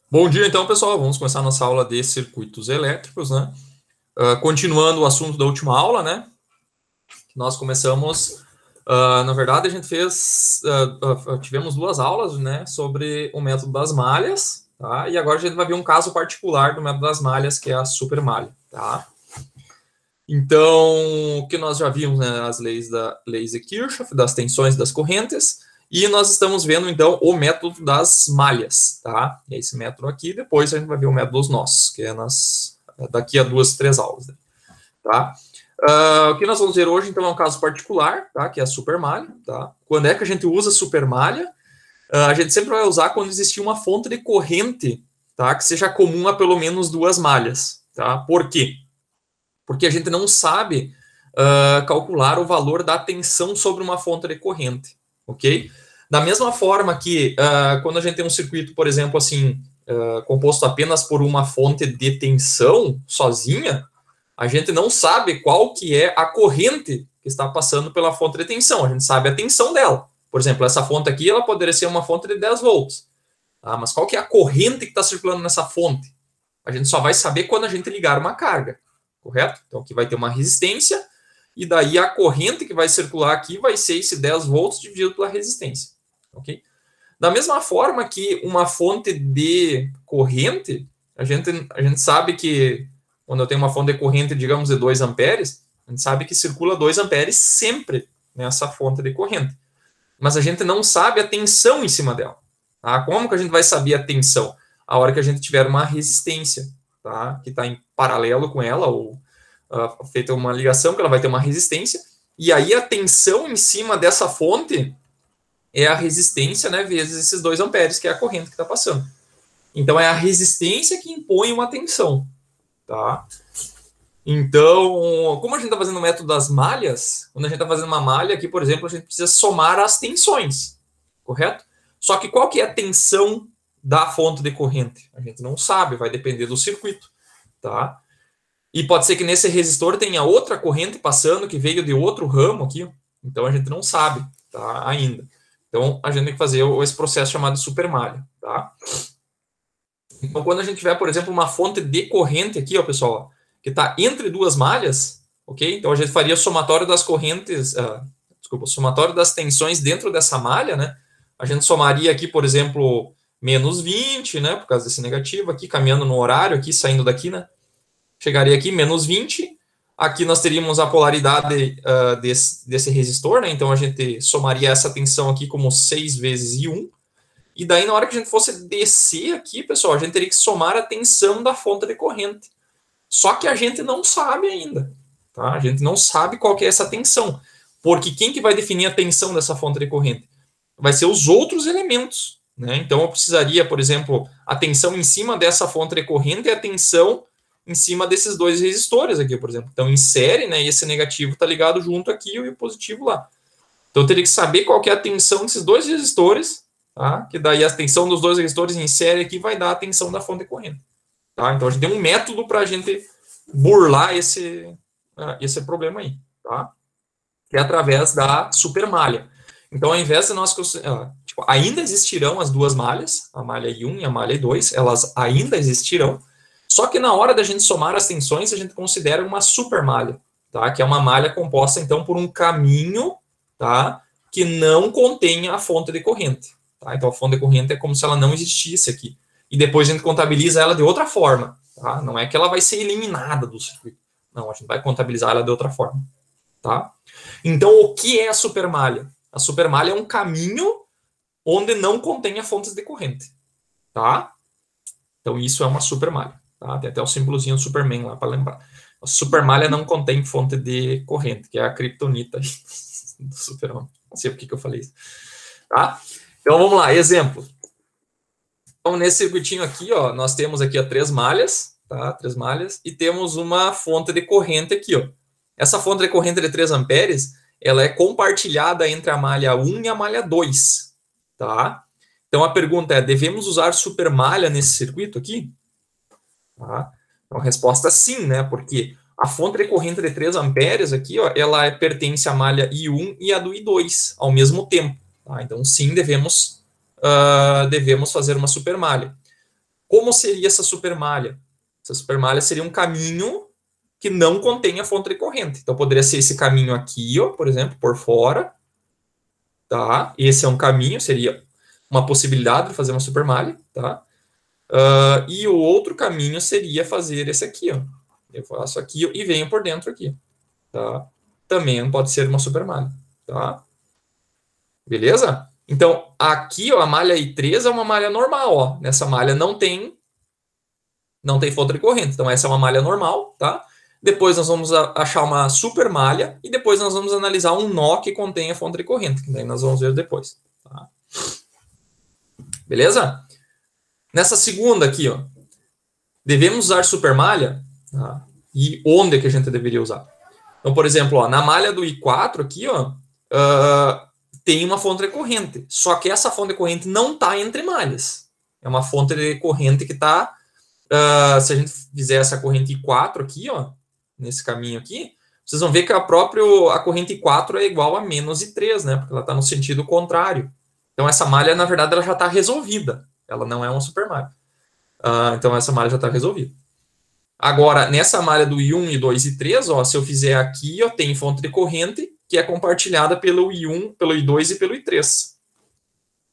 Bom dia, então, pessoal. Vamos começar a nossa aula de circuitos elétricos, né? Continuando o assunto da última aula, né? Nós começamos, na verdade, a gente tivemos duas aulas, né, sobre o método das malhas, tá? E agora a gente vai ver um caso particular do método das malhas, que é a supermalha, tá? Então, o que nós já vimos, né, as leis de Kirchhoff, das tensões das correntes, e nós estamos vendo, então, o método das malhas, tá? É esse método aqui, depois a gente vai ver o método dos nós, que é daqui a 2, 3 aulas, né, tá? O que nós vamos ver hoje, então, é um caso particular, tá? Que é a supermalha, tá? Quando é que a gente usa supermalha? A gente sempre vai usar quando existir uma fonte de corrente, tá? Que seja comum a pelo menos duas malhas, tá? Por quê? Porque a gente não sabe calcular o valor da tensão sobre uma fonte de corrente, ok? Da mesma forma que quando a gente tem um circuito, por exemplo, assim, composto apenas por uma fonte de tensão sozinha, a gente não sabe qual que é a corrente que está passando pela fonte de tensão. A gente sabe a tensão dela. Por exemplo, essa fonte aqui, ela poderia ser uma fonte de 10 volts. Tá? Mas qual que é a corrente que está circulando nessa fonte? A gente só vai saber quando a gente ligar uma carga, correto? Então aqui vai ter uma resistência, e daí a corrente que vai circular aqui vai ser esse 10 volts dividido pela resistência, ok? Da mesma forma que uma fonte de corrente, a gente sabe que quando eu tenho uma fonte de corrente, digamos, de 2 amperes, a gente sabe que circula 2 amperes sempre nessa fonte de corrente. Mas a gente não sabe a tensão em cima dela. Tá? Como que a gente vai saber a tensão? A hora que a gente tiver uma resistência, tá? Que está em paralelo com ela, ou feita uma ligação, que ela vai ter uma resistência, e aí a tensão em cima dessa fonte é a resistência, né, vezes esses 2 amperes, que é a corrente que está passando. Então, é a resistência que impõe uma tensão, tá? Então, como a gente está fazendo o método das malhas, quando a gente está fazendo uma malha aqui, por exemplo, a gente precisa somar as tensões, correto? Só que qual que é a tensão da fonte de corrente? A gente não sabe, vai depender do circuito, tá? E pode ser que nesse resistor tenha outra corrente passando que veio de outro ramo aqui, então a gente não sabe, tá? Ainda. Então, a gente tem que fazer esse processo chamado de supermalha, tá? Então, quando a gente tiver, por exemplo, uma fonte de corrente aqui, ó, pessoal, que está entre duas malhas, ok? Então, a gente faria o somatório das correntes, o somatório das tensões dentro dessa malha, né? A gente somaria aqui, por exemplo, menos 20, né? Por causa desse negativo aqui, caminhando no horário aqui, saindo daqui, né? Chegaria aqui, menos 20. Aqui nós teríamos a polaridade desse resistor, né? Então, a gente somaria essa tensão aqui como 6 vezes I1. E daí, na hora que a gente fosse descer aqui, pessoal, a gente teria que somar a tensão da fonte de corrente. Só que a gente não sabe ainda. Tá? A gente não sabe qual que é essa tensão. Porque quem que vai definir a tensão dessa fonte de corrente? Vai ser os outros elementos. Né? Então, eu precisaria, por exemplo, a tensão em cima dessa fonte de corrente e a tensão em cima desses 2 resistores aqui, por exemplo. Então, em série, né, esse negativo está ligado junto aqui e o positivo lá. Então, eu teria que saber qual que é a tensão desses 2 resistores, tá? Que daí a tensão dos 2 resistores em série aqui vai dar a tensão da fonte de corrente. Tá? Então, a gente tem um método para a gente burlar esse problema aí, tá? Que é através da supermalha. Então, ao invés de nós... ainda existirão as duas malhas, a malha I1 e a malha I2, elas ainda existirão, só que na hora da gente somar as tensões, a gente considera uma supermalha, tá? Que é uma malha composta, então, por um caminho, tá? Que não contém a fonte de corrente. Tá? Então, a fonte de corrente é como se ela não existisse aqui. E depois a gente contabiliza ela de outra forma. Tá? Não é que ela vai ser eliminada do circuito. Não, a gente vai contabilizar ela de outra forma. Tá? Então, o que é a supermalha? A supermalha é um caminho onde não contém fontes de corrente. Tá? Então, isso é uma supermalha. Tá? Tem até o símbolozinho do Superman lá para lembrar. A supermalha não contém fonte de corrente, que é a criptonita do Super-Homem. Não sei por que eu falei isso. Tá? Então, vamos lá, exemplo. Então, nesse circuitinho aqui, ó, nós temos aqui 3 malhas, tá? 3 malhas, e temos uma fonte de corrente aqui, ó. Essa fonte de corrente de 3 amperes, ela é compartilhada entre a malha 1 e a malha 2, tá? Então, a pergunta é, devemos usar supermalha nesse circuito aqui? Tá? Então, a resposta é sim, né? Porque a fonte de corrente de 3 amperes aqui, ó, ela pertence à malha I1 e à do I2 ao mesmo tempo. Tá? Então, sim, devemos fazer uma supermalha. Como seria essa supermalha? Essa supermalha seria um caminho que não contém a fonte de corrente. Então, poderia ser esse caminho aqui, ó, por exemplo, por fora. Tá? Esse é um caminho, seria uma possibilidade de fazer uma supermalha. Tá? E o outro caminho seria fazer esse aqui. Ó. Eu faço aqui e venho por dentro aqui. Tá? Também pode ser uma supermalha. Tá? Beleza? Então, aqui ó, a malha I3 é uma malha normal. Ó. Nessa malha não tem fonte de corrente. Então, essa é uma malha normal. Tá? Depois nós vamos achar uma super malha e depois nós vamos analisar um nó que contém a fonte de corrente, que daí nós vamos ver depois. Tá? Beleza? Nessa segunda aqui, ó, devemos usar super malha? Tá? E onde que a gente deveria usar? Então, por exemplo, ó, na malha do I4 aqui, ó, tem uma fonte de corrente, só que essa fonte de corrente não está entre malhas. É uma fonte de corrente que está, se a gente fizer essa corrente I4 aqui, ó, nesse caminho aqui, vocês vão ver que a corrente I4 é igual a menos I3, né? Porque ela está no sentido contrário. Então, essa malha, na verdade, ela já está resolvida. Ela não é uma supermalha. Então, essa malha já está resolvida. Agora, nessa malha do I1, I2 e I3, ó, se eu fizer aqui, ó, tem fonte de corrente que é compartilhada pelo I1, pelo I2 e pelo I3.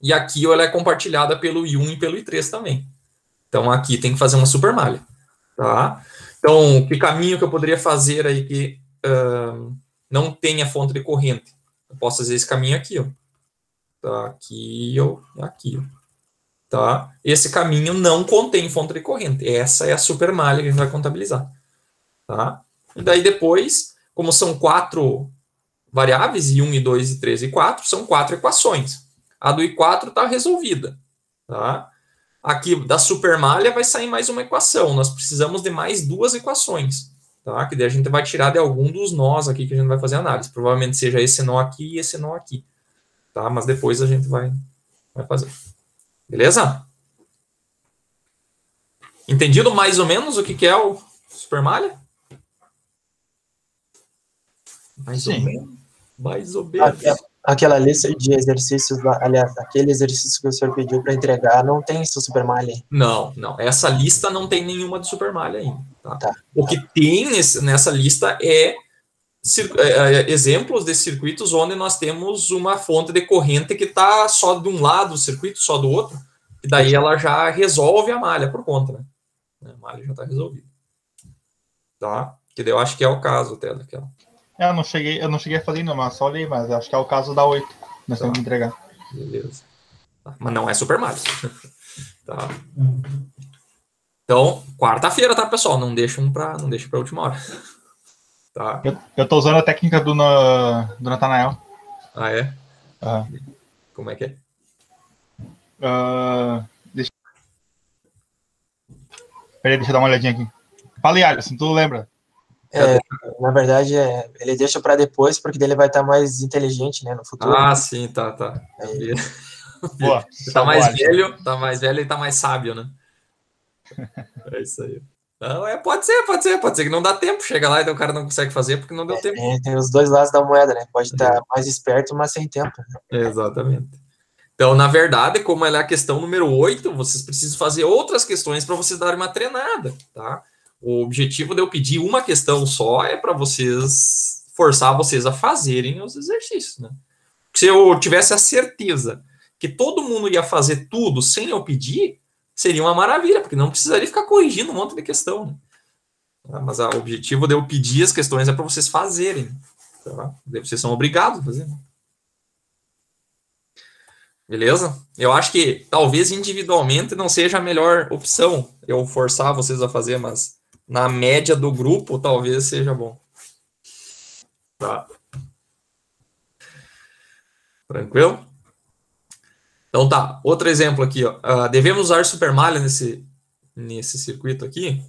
E aqui ó, ela é compartilhada pelo I1 e pelo I3 também. Então, aqui tem que fazer uma supermalha. Tá? Então, que caminho que eu poderia fazer aí que não tenha fonte de corrente? Eu posso fazer esse caminho aqui, ó. Tá, aqui, ó, aqui, ó. Tá? Esse caminho não contém fonte de corrente. Essa é a supermalha que a gente vai contabilizar. Tá? E daí depois, como são 4 variáveis, I1, I2, I3 e 4, são 4 equações. A do I4 está resolvida. Tá? Aqui da supermalha vai sair mais uma equação. Nós precisamos de mais 2 equações. Tá? Que daí a gente vai tirar de algum dos nós aqui que a gente vai fazer análise. Provavelmente seja esse nó aqui e esse nó aqui. Tá? Mas depois a gente vai fazer. Beleza? Entendido mais ou menos o que é o supermalha? Mais ou menos. Mais ou menos. Aquela lista de exercícios, aliás, aquele exercício que o senhor pediu para entregar, não tem isso supermalha? Não. Essa lista não tem nenhuma de supermalha ainda. Tá? O que tem nessa lista é exemplos de circuitos onde nós temos uma fonte de corrente que está só de um lado do circuito, só do outro, e daí ela já resolve a malha por conta, né? A malha já está resolvida. Tá? Que daí eu acho que é o caso até daquela. Eu não cheguei a fazer ainda, mas só olhei, mas acho que é o caso da 8. Nós temos que entregar. Beleza. Tá. Mas não é supermalha. Tá. Então, quarta-feira, tá, pessoal? Não deixa para última hora. Tá. Eu tô usando a técnica do Nathanael. Ah, é? Uhum. Como é que é? Peraí, deixa eu dar uma olhadinha aqui. Fala aí, Alisson, tu lembra? Na verdade, ele deixa para depois, porque daí ele vai estar mais inteligente, né, no futuro. Ah, sim, tá. Boa, tá mais velho e tá mais sábio, né? É isso aí. Não, pode ser que não dá tempo. Chega lá e o cara não consegue fazer porque não deu tempo. Tem os dois lados da moeda, né? Pode estar mais esperto, mas sem tempo. Exatamente. Então, na verdade, como ela é a questão número 8, vocês precisam fazer outras questões para vocês darem uma treinada, tá? O objetivo de eu pedir uma questão só é para forçar vocês a fazerem os exercícios, né? Se eu tivesse a certeza que todo mundo ia fazer tudo sem eu pedir, seria uma maravilha, porque não precisaria ficar corrigindo um monte de questão, né? Mas o objetivo de eu pedir as questões é para vocês fazerem, tá? Vocês são obrigados a fazer. Beleza? Eu acho que talvez individualmente não seja a melhor opção eu forçar vocês a fazer, mas na média do grupo talvez seja bom. Tá? Tranquilo? Então tá, outro exemplo aqui, ó. Devemos usar supermalha nesse circuito aqui.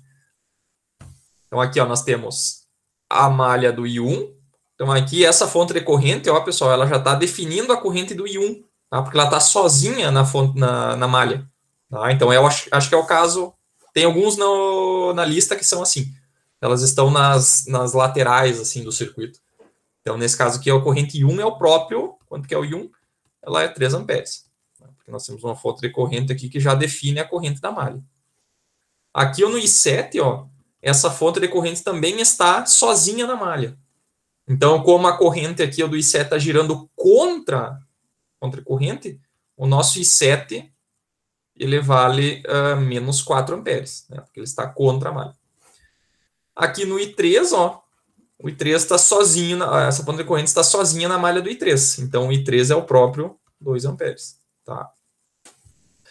Então aqui, ó, nós temos a malha do I1. Então aqui essa fonte de corrente, ó, pessoal, ela já está definindo a corrente do I1, tá? Porque ela está sozinha na malha. Tá? Então eu acho que é o caso. Tem alguns na lista que são assim. Elas estão nas laterais assim do circuito. Então nesse caso aqui a corrente I1 é o próprio, quanto que é o I1? Ela é 3 amperes. Porque nós temos uma fonte de corrente aqui que já define a corrente da malha. Aqui no I7, ó, essa fonte de corrente também está sozinha na malha. Então, como a corrente aqui do I7 está girando contra a corrente, o nosso I7 ele vale menos 4 amperes, né? Porque ele está contra a malha. Aqui no I3, ó, o I3 está sozinho, essa fonte de corrente está sozinha na malha do I3. Então, o I3 é o próprio 2 amperes. Tá?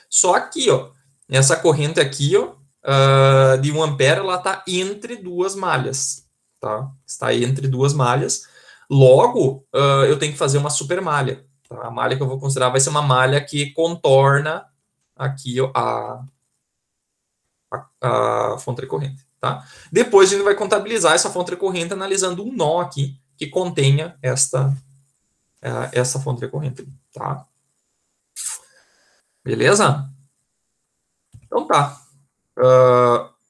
Só aqui, ó, essa corrente aqui, ó, de 1 ampere, ela está entre duas malhas. Tá? Está entre duas malhas. Logo, eu tenho que fazer uma super malha. Tá? A malha que eu vou considerar vai ser uma malha que contorna aqui ó, a fonte de corrente. Tá? Depois a gente vai contabilizar essa fonte de corrente analisando um nó aqui que contenha essa fonte de corrente. Tá? Beleza? Então tá.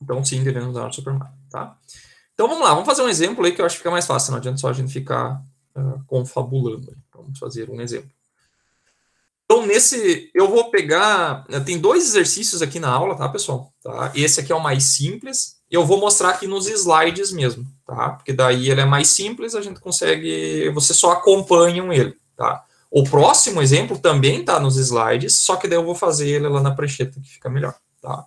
Então sim, devemos usar o supermalha. Tá? Então vamos lá, vamos fazer um exemplo aí que eu acho que fica mais fácil, não adianta só a gente ficar confabulando. Vamos fazer um exemplo. Então, eu vou pegar, tem 2 exercícios aqui na aula, tá, pessoal? Tá? Esse aqui é o mais simples, eu vou mostrar aqui nos slides mesmo, tá? Porque daí ele é mais simples, a gente consegue, você só acompanham ele, tá? O próximo exemplo também tá nos slides, só que daí eu vou fazer ele lá na prancheta, que fica melhor, tá?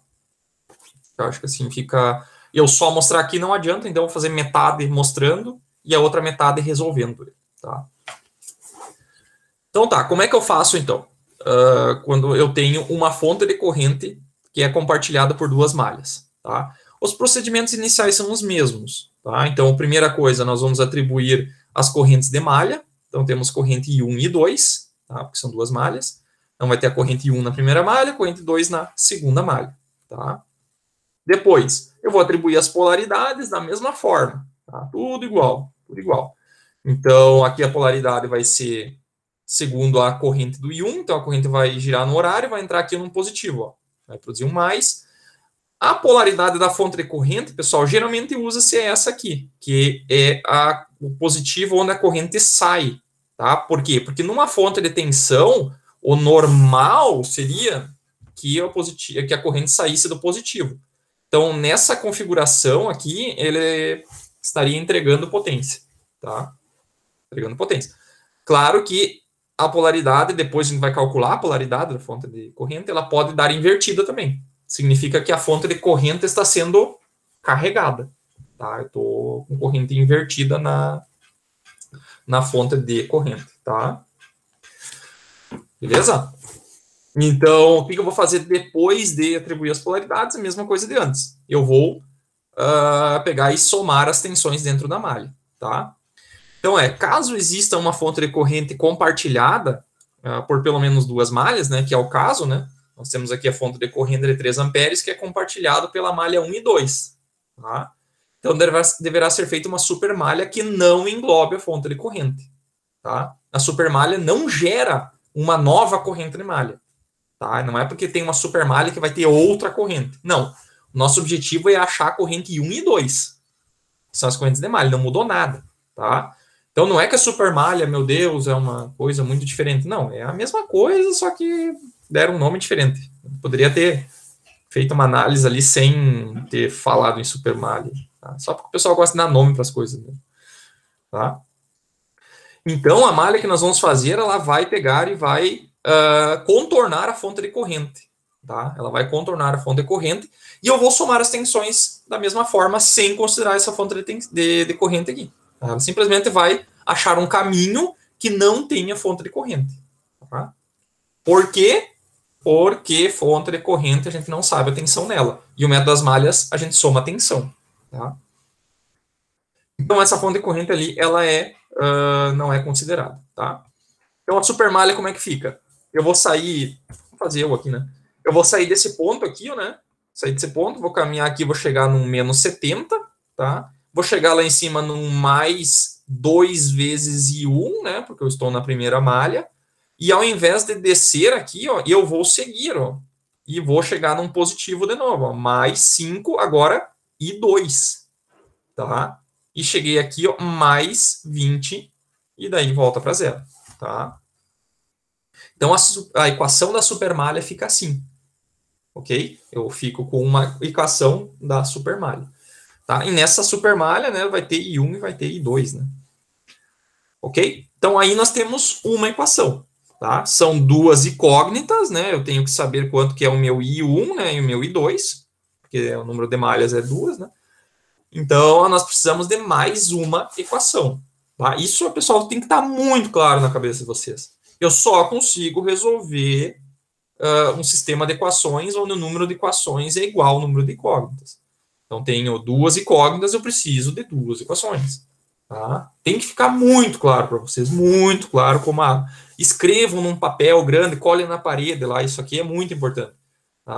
Eu acho que assim fica... Eu só mostrar aqui não adianta, então eu vou fazer metade mostrando e a outra metade resolvendo ele, tá? Então tá, como é que eu faço então? Quando eu tenho uma fonte de corrente que é compartilhada por 2 malhas, tá? Os procedimentos iniciais são os mesmos, tá? Então, a primeira coisa, nós vamos atribuir as correntes de malha. Então, temos corrente I1 e I2, tá? Porque são 2 malhas. Então, vai ter a corrente I1 na primeira malha, corrente I2 na segunda malha, tá? Depois, eu vou atribuir as polaridades da mesma forma, tá? Tudo igual, tudo igual. Então, aqui a polaridade vai ser segundo a corrente do I1, então a corrente vai girar no horário e vai entrar aqui no positivo, ó. Vai produzir um mais. A polaridade da fonte de corrente, pessoal, geralmente usa-se essa aqui, que é o positivo onde a corrente sai, tá? Por quê? Porque numa fonte de tensão, o normal seria que a corrente saísse do positivo. Então, nessa configuração aqui, ele estaria entregando potência, tá? Entregando potência. Claro que a polaridade, depois a gente vai calcular a polaridade da fonte de corrente, ela pode dar invertida também. Significa que a fonte de corrente está sendo carregada. Tá? Eu estou com corrente invertida na fonte de corrente. Tá? Beleza? Então, o que eu vou fazer depois de atribuir as polaridades? A mesma coisa de antes. Eu vou pegar e somar as tensões dentro da malha. Tá? Então, caso exista uma fonte de corrente compartilhada por pelo menos 2 malhas, né, que é o caso, né, nós temos aqui a fonte de corrente de 3 amperes, que é compartilhado pela malha 1 e 2. Tá? Então, deverá ser feita uma supermalha que não englobe a fonte de corrente. Tá? A supermalha não gera uma nova corrente de malha. Tá? Não é porque tem uma supermalha que vai ter outra corrente. Não. O nosso objetivo é achar a corrente 1 e 2. Que são as correntes de malha, não mudou nada. Tá? Então, não é que a supermalha, meu Deus, é uma coisa muito diferente. Não, é a mesma coisa, só que deram um nome diferente. Poderia ter feito uma análise ali sem ter falado em supermalha. Tá? Só porque o pessoal gosta de dar nome para as coisas. Né? Tá? Então, a malha que nós vamos fazer, ela vai pegar e vai contornar a fonte de corrente. Tá? Ela vai contornar a fonte de corrente e eu vou somar as tensões da mesma forma, sem considerar essa fonte de corrente aqui. Ela simplesmente vai achar um caminho que não tenha fonte de corrente. Tá? Por quê? Porque fonte de corrente a gente não sabe a tensão nela. E o método das malhas, a gente soma a tensão. Tá? Então, essa fonte de corrente ali, ela não é considerada. Tá? Então, a supermalha, como é que fica? Eu vou sair... Vou fazer eu aqui, né? Eu vou sair desse ponto aqui, né? Sair desse ponto, vou caminhar aqui, vou chegar num menos 70, tá? Vou chegar lá em cima num mais 2 vezes I1, né? Porque eu estou na primeira malha. E ao invés de descer aqui, ó, eu vou seguir, ó. E vou chegar num positivo de novo, ó. Mais 5, agora I2. Tá? E cheguei aqui, ó, mais 20. E daí volta para zero. Tá? Então, a equação da supermalha fica assim. ok? Eu fico com uma equação da supermalha. Tá? E nessa supermalha, né, vai ter I1 e vai ter I2, né? Ok? Então, aí nós temos uma equação, tá? São duas incógnitas, né? Eu tenho que saber quanto que é o meu I1, né, e o meu I2, porque o número de malhas é duas, né? Então, nós precisamos de mais uma equação, tá? Isso, pessoal, tem que estar muito claro na cabeça de vocês. Eu só consigo resolver um sistema de equações onde o número de equações é igual ao número de incógnitas. Então, tenho duas incógnitas, eu preciso de duas equações. Tá? Tem que ficar muito claro para vocês, muito claro, como escrevam num papel grande, colhem na parede lá, isso aqui é muito importante. Tá?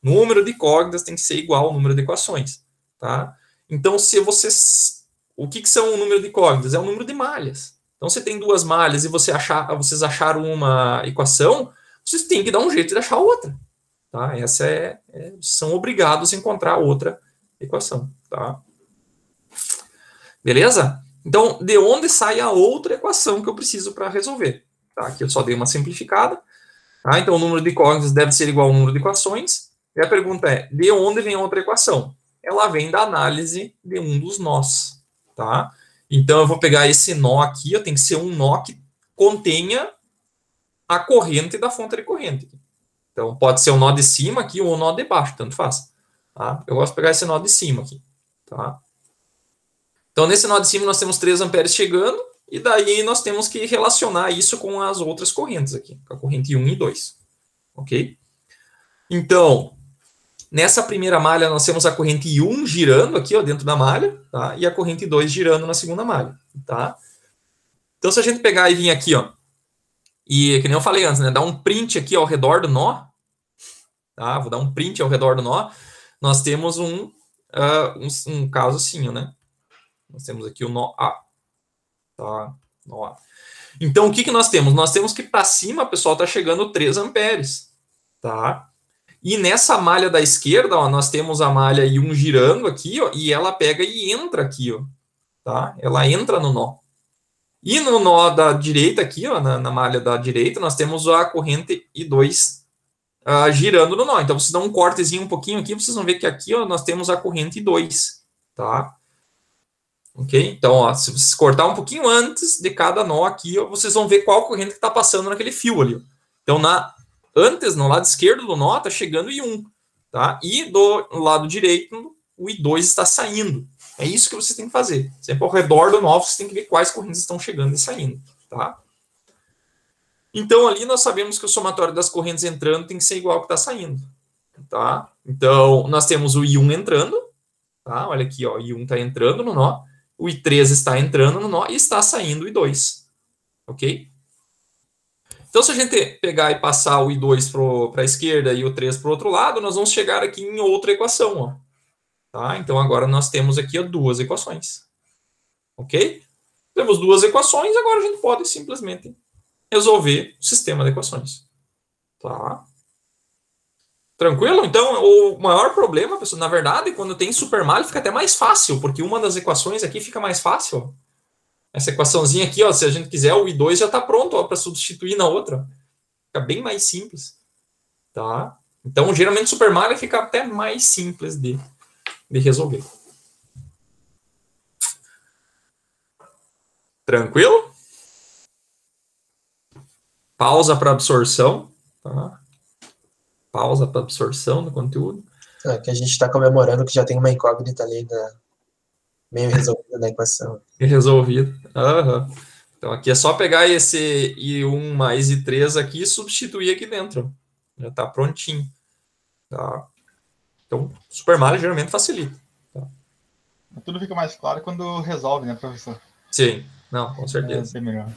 Número de incógnitas tem que ser igual ao número de equações. Tá? Então, se vocês... O que são o número de incógnitas? É o número de malhas. Então, você tem duas malhas e vocês acharam uma equação, vocês têm que dar um jeito de achar outra. Tá? São obrigados a encontrar outra equação. Tá? Beleza? Então, de onde sai a outra equação que eu preciso para resolver? Tá? Aqui eu só dei uma simplificada. Tá? Então, o número de incógnitas deve ser igual ao número de equações. E a pergunta é, de onde vem a outra equação? Ela vem da análise de um dos nós. Tá? Então, eu vou pegar esse nó aqui, tem que ser um nó que contenha a corrente da fonte recorrente. Então, pode ser o nó de cima aqui ou o nó de baixo, tanto faz. Tá? Eu gosto de pegar esse nó de cima aqui. Tá? Então, nesse nó de cima, nós temos 3 amperes chegando, e daí nós temos que relacionar isso com as outras correntes aqui, com a corrente 1 e 2. Ok? Então, nessa primeira malha, nós temos a corrente 1 girando aqui, ó, dentro da malha, tá? E a corrente 2 girando na segunda malha. Tá? Então, se a gente pegar e vir aqui, ó, e que nem eu falei antes, né, dar um print aqui ao redor do nó, tá? Vou dar um print ao redor do nó, nós temos um caso assim, né? Nós temos aqui o nó A. Tá? Nó A. Então, o que nós temos? Nós temos que para cima, pessoal, está chegando 3 amperes. Tá? E nessa malha da esquerda, ó, nós temos a malha I1 girando aqui, ó, e ela pega e entra aqui. Ó, tá? Ela entra no nó. E no nó da direita aqui, ó, na malha da direita, nós temos a corrente I2 girando no nó. Então, vocês dão um cortezinho um pouquinho aqui, vocês vão ver que aqui, ó, nós temos a corrente I2. Tá? Ok? Então, ó, se vocês cortar um pouquinho antes de cada nó aqui, ó, vocês vão ver qual corrente que está passando naquele fio ali. Ó. Então, antes, no lado esquerdo do nó, está chegando I1. Tá? E do lado direito, o I2 está saindo. É isso que vocês têm que fazer. Sempre ao redor do nó, vocês têm que ver quais correntes estão chegando e saindo. Tá? Então, ali nós sabemos que o somatório das correntes entrando tem que ser igual ao que está saindo. Tá? Então, nós temos o I1 entrando. Tá? Olha aqui, ó, o I1 está entrando no nó. O I3 está entrando no nó e está saindo o I2. Ok? Então, se a gente pegar e passar o I2 para a esquerda e o 3 para o outro lado, nós vamos chegar aqui em outra equação. Ó. Tá? Então, agora nós temos aqui ó, 2 equações. Ok? Temos 2 equações, agora a gente pode simplesmente resolver o sistema de equações. Tá? Tranquilo? Então, o maior problema, pessoal, na verdade, quando tem supermalha, fica até mais fácil, porque uma das equações aqui fica mais fácil. Essa equaçãozinha aqui, ó, se a gente quiser, o I2 já está pronto para substituir na outra. Fica bem mais simples. Tá? Então, geralmente, supermalha fica até mais simples de resolver. Tranquilo? Pausa para absorção. Tá? Pausa para absorção do conteúdo. Que a gente está comemorando que já tem uma incógnita ali meio resolvida na equação. Resolvido. Uhum. Então, aqui é só pegar esse I1 mais I3 aqui e substituir aqui dentro. Já está prontinho. Tá? Então, supermalha geralmente facilita. Tá? Tudo fica mais claro quando resolve, né, professor? Sim. Não, com certeza. É melhor.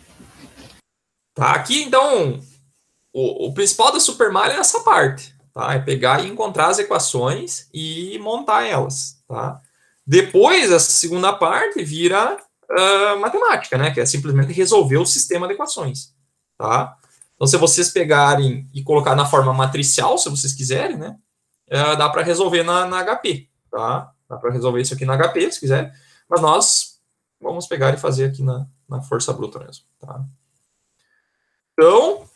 Tá, aqui, então, o principal da supermalha é essa parte. Tá? É pegar e encontrar as equações e montar elas. Tá? Depois, essa segunda parte vira matemática, né? Que é simplesmente resolver o sistema de equações. Tá? Então, se vocês pegarem e colocar na forma matricial, se vocês quiserem, né? Dá para resolver na HP. Tá? Dá para resolver isso aqui na HP, se quiser. Mas nós vamos pegar e fazer aqui na força bruta mesmo. Tá? Então,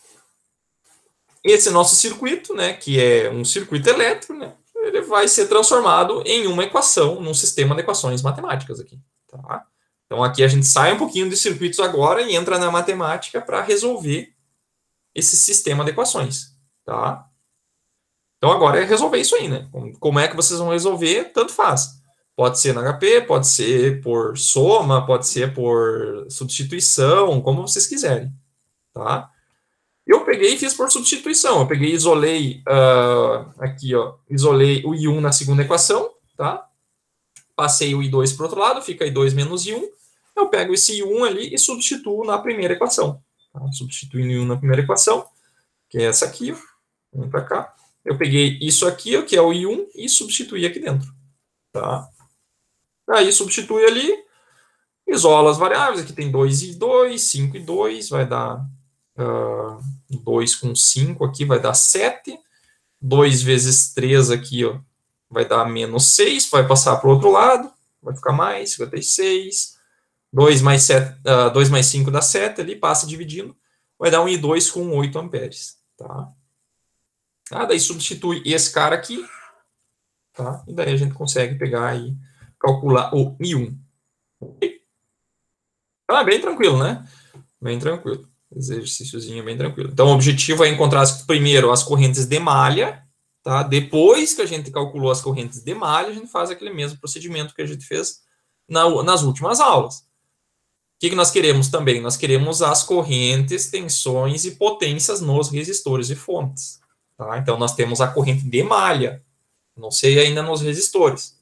esse nosso circuito, né, que é um circuito elétrico, né, ele vai ser transformado em uma equação, num sistema de equações matemáticas aqui. Tá? Então, aqui a gente sai um pouquinho de circuitos agora e entra na matemática para resolver esse sistema de equações. Tá? Então, agora é resolver isso aí, né? Como é que vocês vão resolver? Tanto faz. Pode ser na HP, pode ser por soma, pode ser por substituição, como vocês quiserem. Tá? Eu peguei e fiz por substituição. Eu peguei e isolei aqui, ó, isolei o I1 na segunda equação, tá? Passei o I2 para o outro lado, fica I2 menos I1. Eu pego esse I1 ali e substituo na primeira equação. Tá? Substituindo I1 na primeira equação, que é essa aqui, ó. Vem para cá. Eu peguei isso aqui, ó, que é o I1, e substituí aqui dentro. Tá? Aí substitui ali, isola as variáveis. Aqui tem 2 e 2, 5 e 2, vai dar 2 com 5 aqui vai dar 7. 2 vezes 3 aqui, ó, vai dar menos 6, vai passar para o outro lado, vai ficar mais 56. 2 mais 7, 2 mais 5 dá 7 ali, passa dividindo, vai dar um I2 com 8 amperes. Tá? Daí substitui esse cara aqui, tá? E daí a gente consegue pegar e calcular o I1. Então é bem tranquilo, né? Bem tranquilo. Exercíciozinho bem tranquilo. Então, o objetivo é encontrar primeiro as correntes de malha, tá? Depois que a gente calculou as correntes de malha, a gente faz aquele mesmo procedimento que a gente fez nas últimas aulas. O que nós queremos também? Nós queremos as correntes, tensões e potências nos resistores e fontes. Tá? Então, nós temos a corrente de malha. Não sei ainda nos resistores.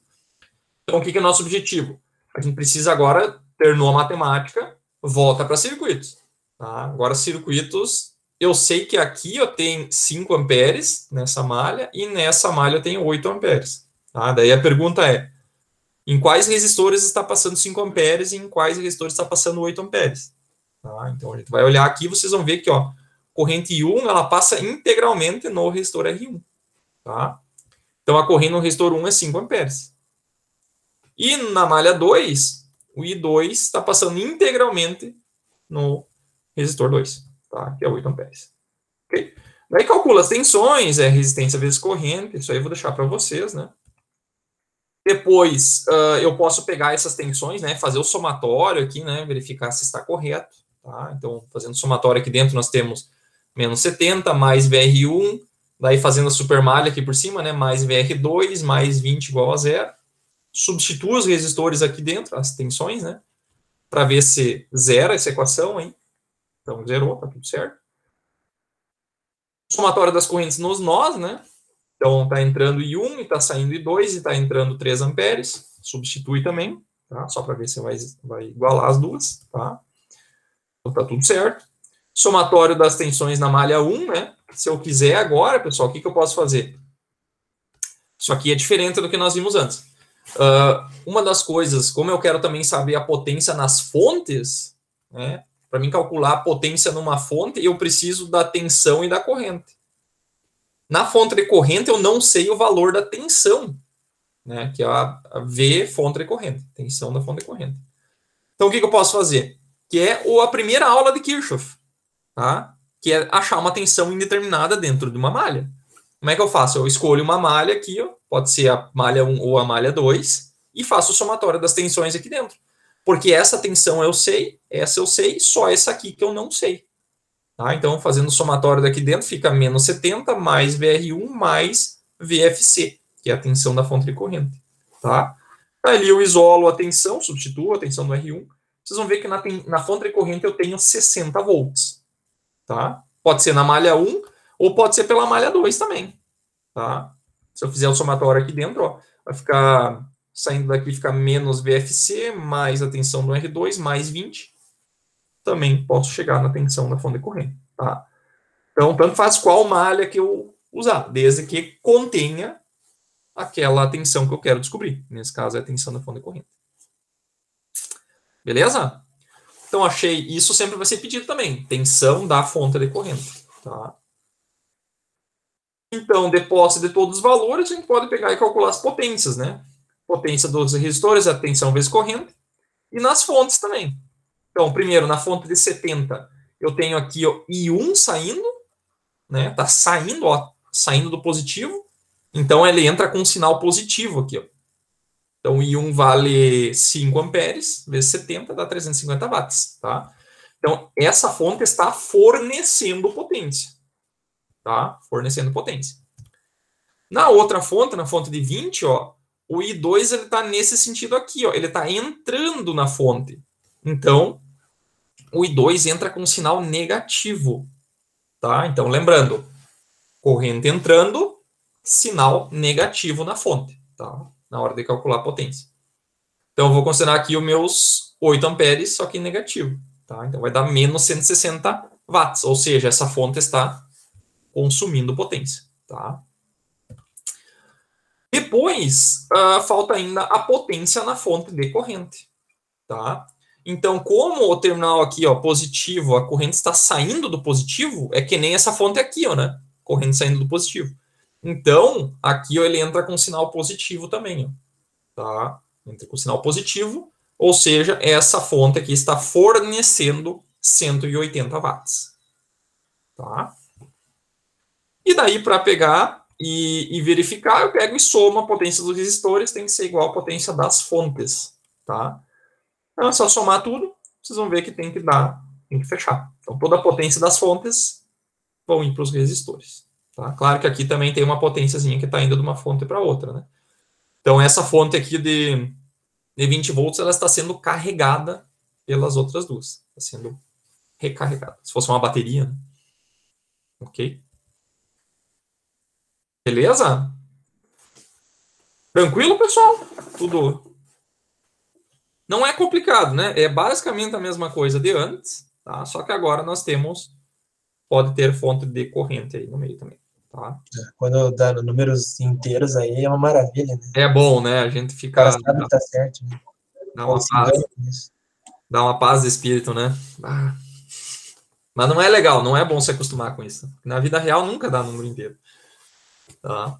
Então, o que é o nosso objetivo? A gente precisa agora, terminou a matemática, volta para circuitos. Tá? Agora, circuitos, eu sei que aqui eu tenho 5 amperes nessa malha e nessa malha eu tenho 8 amperes. Tá? Daí a pergunta é, em quais resistores está passando 5 amperes e em quais resistores está passando 8 amperes? Tá? Então, a gente vai olhar aqui, vocês vão ver que ó, corrente I1 ela passa integralmente no resistor R1. Tá? Então, a corrente no resistor 1 é 5 amperes. E na malha 2, o I2 está passando integralmente no resistor 2, tá? Que é 8 amperes. Okay? Daí calcula as tensões, resistência vezes corrente, isso aí eu vou deixar para vocês, né? Depois, eu posso pegar essas tensões, né? Fazer o somatório aqui, né? Verificar se está correto, tá? Então, fazendo o somatório aqui dentro, nós temos menos 70, mais VR1, daí fazendo a supermalha aqui por cima, né? Mais VR2, mais 20 igual a 0. Substituo os resistores aqui dentro, as tensões, né? Para ver se zera essa equação, hein? Então, zerou, tá tudo certo. Somatório das correntes nos nós, né? Então, tá entrando I1 e tá saindo I2 e tá entrando 3 amperes. Substitui também, tá? Só para ver se vai igualar as duas, tá? Então, tá tudo certo. Somatório das tensões na malha 1, né? Se eu quiser agora, pessoal, o que eu posso fazer? Isso aqui é diferente do que nós vimos antes. Uma das coisas, como eu quero também saber a potência nas fontes, né? Para mim calcular a potência numa fonte, eu preciso da tensão e da corrente. Na fonte de corrente, eu não sei o valor da tensão, né? Que é a V fonte de corrente, tensão da fonte de corrente. Então, o que eu posso fazer? Que é a primeira aula de Kirchhoff, tá? Que é achar uma tensão indeterminada dentro de uma malha. Como é que eu faço? Eu escolho uma malha aqui, ó, pode ser a malha 1 ou a malha 2, e faço o somatório das tensões aqui dentro. Porque essa tensão eu sei, essa eu sei, só essa aqui que eu não sei. Tá? Então, fazendo o somatório daqui dentro, fica menos 70 mais VR1 mais VFC, que é a tensão da fonte de corrente. Tá? Ali eu isolo a tensão, substituo a tensão do R1. Vocês vão ver que na fonte de corrente eu tenho 60 volts. Tá? Pode ser na malha 1 ou pode ser pela malha 2 também. Tá? Se eu fizer o somatório aqui dentro, ó, vai ficar... Saindo daqui fica menos VFC, mais a tensão do R2, mais 20. Também posso chegar na tensão da fonte de corrente. Tá? Então, tanto faz qual malha que eu usar, desde que contenha aquela tensão que eu quero descobrir. Nesse caso, é a tensão da fonte de corrente. Beleza? Então, achei... Isso sempre vai ser pedido também. Tensão da fonte de corrente. Tá? Então, depósito de todos os valores, a gente pode pegar e calcular as potências, né? Potência dos resistores, a tensão vezes corrente, e nas fontes também. Então, primeiro, na fonte de 70, eu tenho aqui ó, I1 saindo, né? Tá saindo, ó, saindo do positivo. Então, ele entra com um sinal positivo aqui, ó. Então, I1 vale 5 amperes vezes 70, dá 350 watts, tá? Então, essa fonte está fornecendo potência, tá? Fornecendo potência. Na outra fonte, na fonte de 20, ó, o I2 ele está nesse sentido aqui, ó, ele está entrando na fonte. Então, o I2 entra com um sinal negativo, tá? Então, lembrando, corrente entrando, sinal negativo na fonte, tá? Na hora de calcular a potência. Então, eu vou considerar aqui os meus 8 amperes, só que negativo, tá? Então, vai dar menos 160 watts, ou seja, essa fonte está consumindo potência, tá? Depois, falta ainda a potência na fonte de corrente, tá? Então, como o terminal aqui, ó, positivo, a corrente está saindo do positivo, é que nem essa fonte aqui, ó, né? Corrente saindo do positivo. Então, aqui ó, ele entra com sinal positivo também, ó, tá? Entra com sinal positivo, ou seja, essa fonte aqui está fornecendo 180 watts, tá? E daí, para pegar e verificar, eu pego e somo a potência dos resistores, tem que ser igual à potência das fontes, tá? Então, é só somar tudo, vocês vão ver que tem que dar, tem que fechar. Então, toda a potência das fontes vão ir para os resistores, tá? Claro que aqui também tem uma potênciazinha que está indo de uma fonte para outra, né? Então, essa fonte aqui de 20 volts, ela está sendo carregada pelas outras duas. Está sendo recarregada. Se fosse uma bateria, né? Ok? Beleza? Tranquilo, pessoal? Tudo. Não é complicado, né? É basicamente a mesma coisa de antes, tá? Só que agora nós temos. Pode ter fonte de corrente aí no meio também, tá? Quando dá números inteiros aí é uma maravilha, né? É bom, né? A gente O cara fica. sabe que tá certo, né? Dá Ou uma se paz, engana com isso. dá uma paz de espírito, né? Ah. Mas não é legal, não é bom se acostumar com isso. Na vida real nunca dá número inteiro. Tá?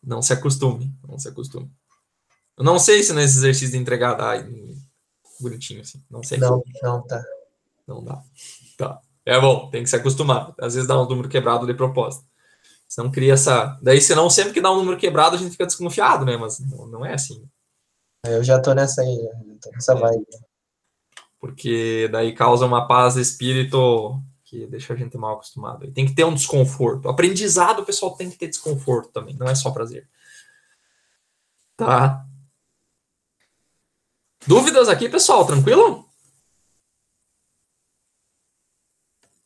Não se acostume, não se acostume. Eu não sei se nesse exercício de entregar dá bonitinho assim. Não sei. Não, não, tá. Não dá. Tá. É bom, tem que se acostumar. Às vezes dá um número quebrado de propósito. Senão cria essa. Daí, senão, sempre que dá um número quebrado, a gente fica desconfiado, né? Mas não é assim. Eu já tô nessa aí, já tô nessa vibe. Porque daí causa uma paz de espírito que deixa a gente mal acostumado. E tem que ter um desconforto. Aprendizado, o pessoal tem que ter desconforto também, não é só prazer. Tá? Dúvidas aqui, pessoal? Tranquilo?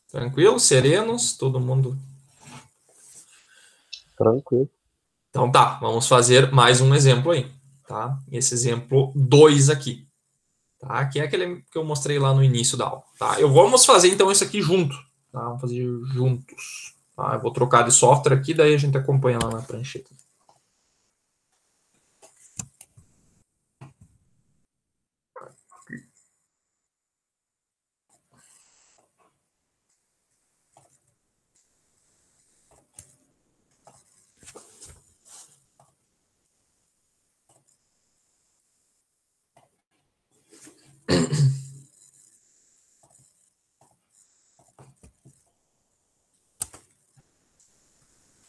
Tranquilo? Serenos? Todo mundo? Tranquilo. Então tá, vamos fazer mais um exemplo aí. Tá? Esse exemplo 2 aqui. Tá? Que é aquele que eu mostrei lá no início da aula. Tá? Vamos fazer então isso aqui junto. Tá? Vamos fazer juntos. Tá? Eu vou trocar de software aqui, daí a gente acompanha lá na prancheta.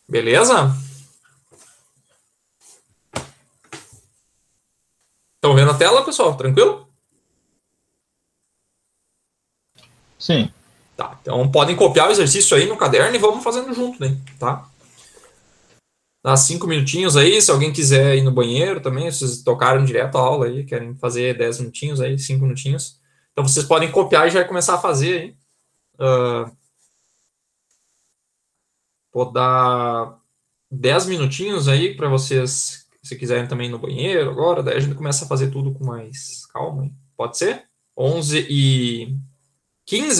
Beleza? Estão vendo a tela, pessoal? Tranquilo? Sim. Tá, então podem copiar o exercício aí no caderno e vamos fazendo junto, né? Tá? Dá 5 minutinhos aí, se alguém quiser ir no banheiro também, vocês tocaram direto a aula aí, querem fazer 10 minutinhos aí, 5 minutinhos. Então vocês podem copiar e já começar a fazer aí. Vou dar 10 minutinhos aí para vocês, se quiserem também ir no banheiro agora, daí a gente começa a fazer tudo com mais calma. Hein? Pode ser? 11h15,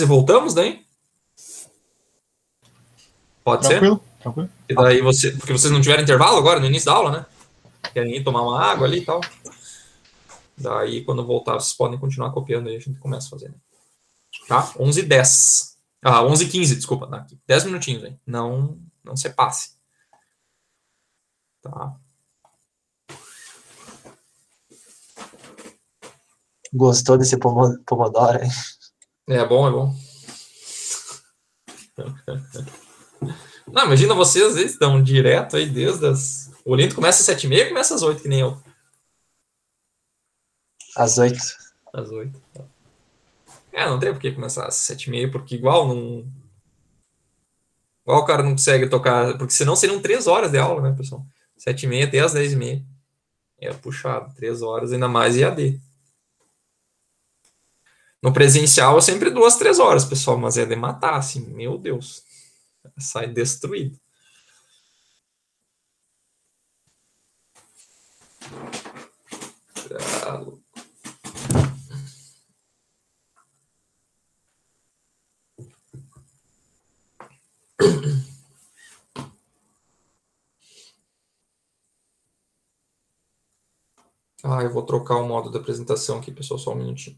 voltamos daí? Pode ser? Tranquilo? Tranquilo. E daí porque vocês não tiveram intervalo agora, no início da aula, né? Querem ir tomar uma água ali e tal. Daí, quando voltar, vocês podem continuar copiando aí, a gente começa a fazer. Né? Tá? 11h10. 11h15, desculpa. Tá? 10 minutinhos aí. Não se passe. Tá? Gostou desse Pomodoro, hein? É bom, é bom. Não, imagina vocês, às vezes, estão direto aí desde as... O Olinto começa às 7h30 e começa às 8, que nem eu. Às 8. Às 8. Não tem por que começar às 7h30, porque igual não... Igual o cara não consegue tocar, porque senão seriam 3 horas de aula, né, pessoal? 7h30 até às 10h30. É puxado, 3 horas, ainda mais EAD. No presencial, eu sempre 2, 3 horas, pessoal, mas é de matar, assim, meu Deus. Sai destruído. Eu vou trocar o modo da apresentação aqui, pessoal, só um minutinho.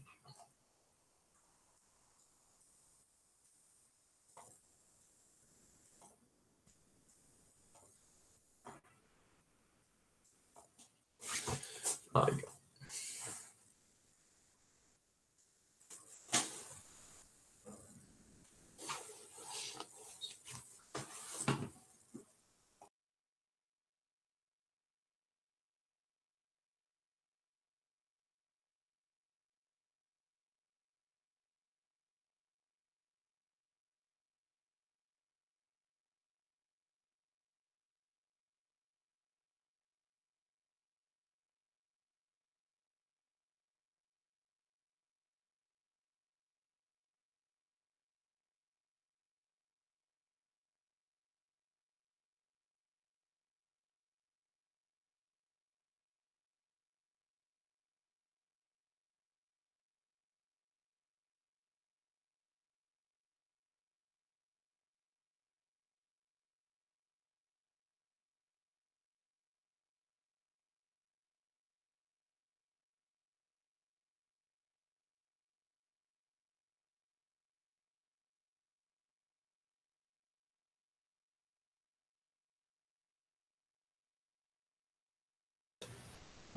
Aí, ó.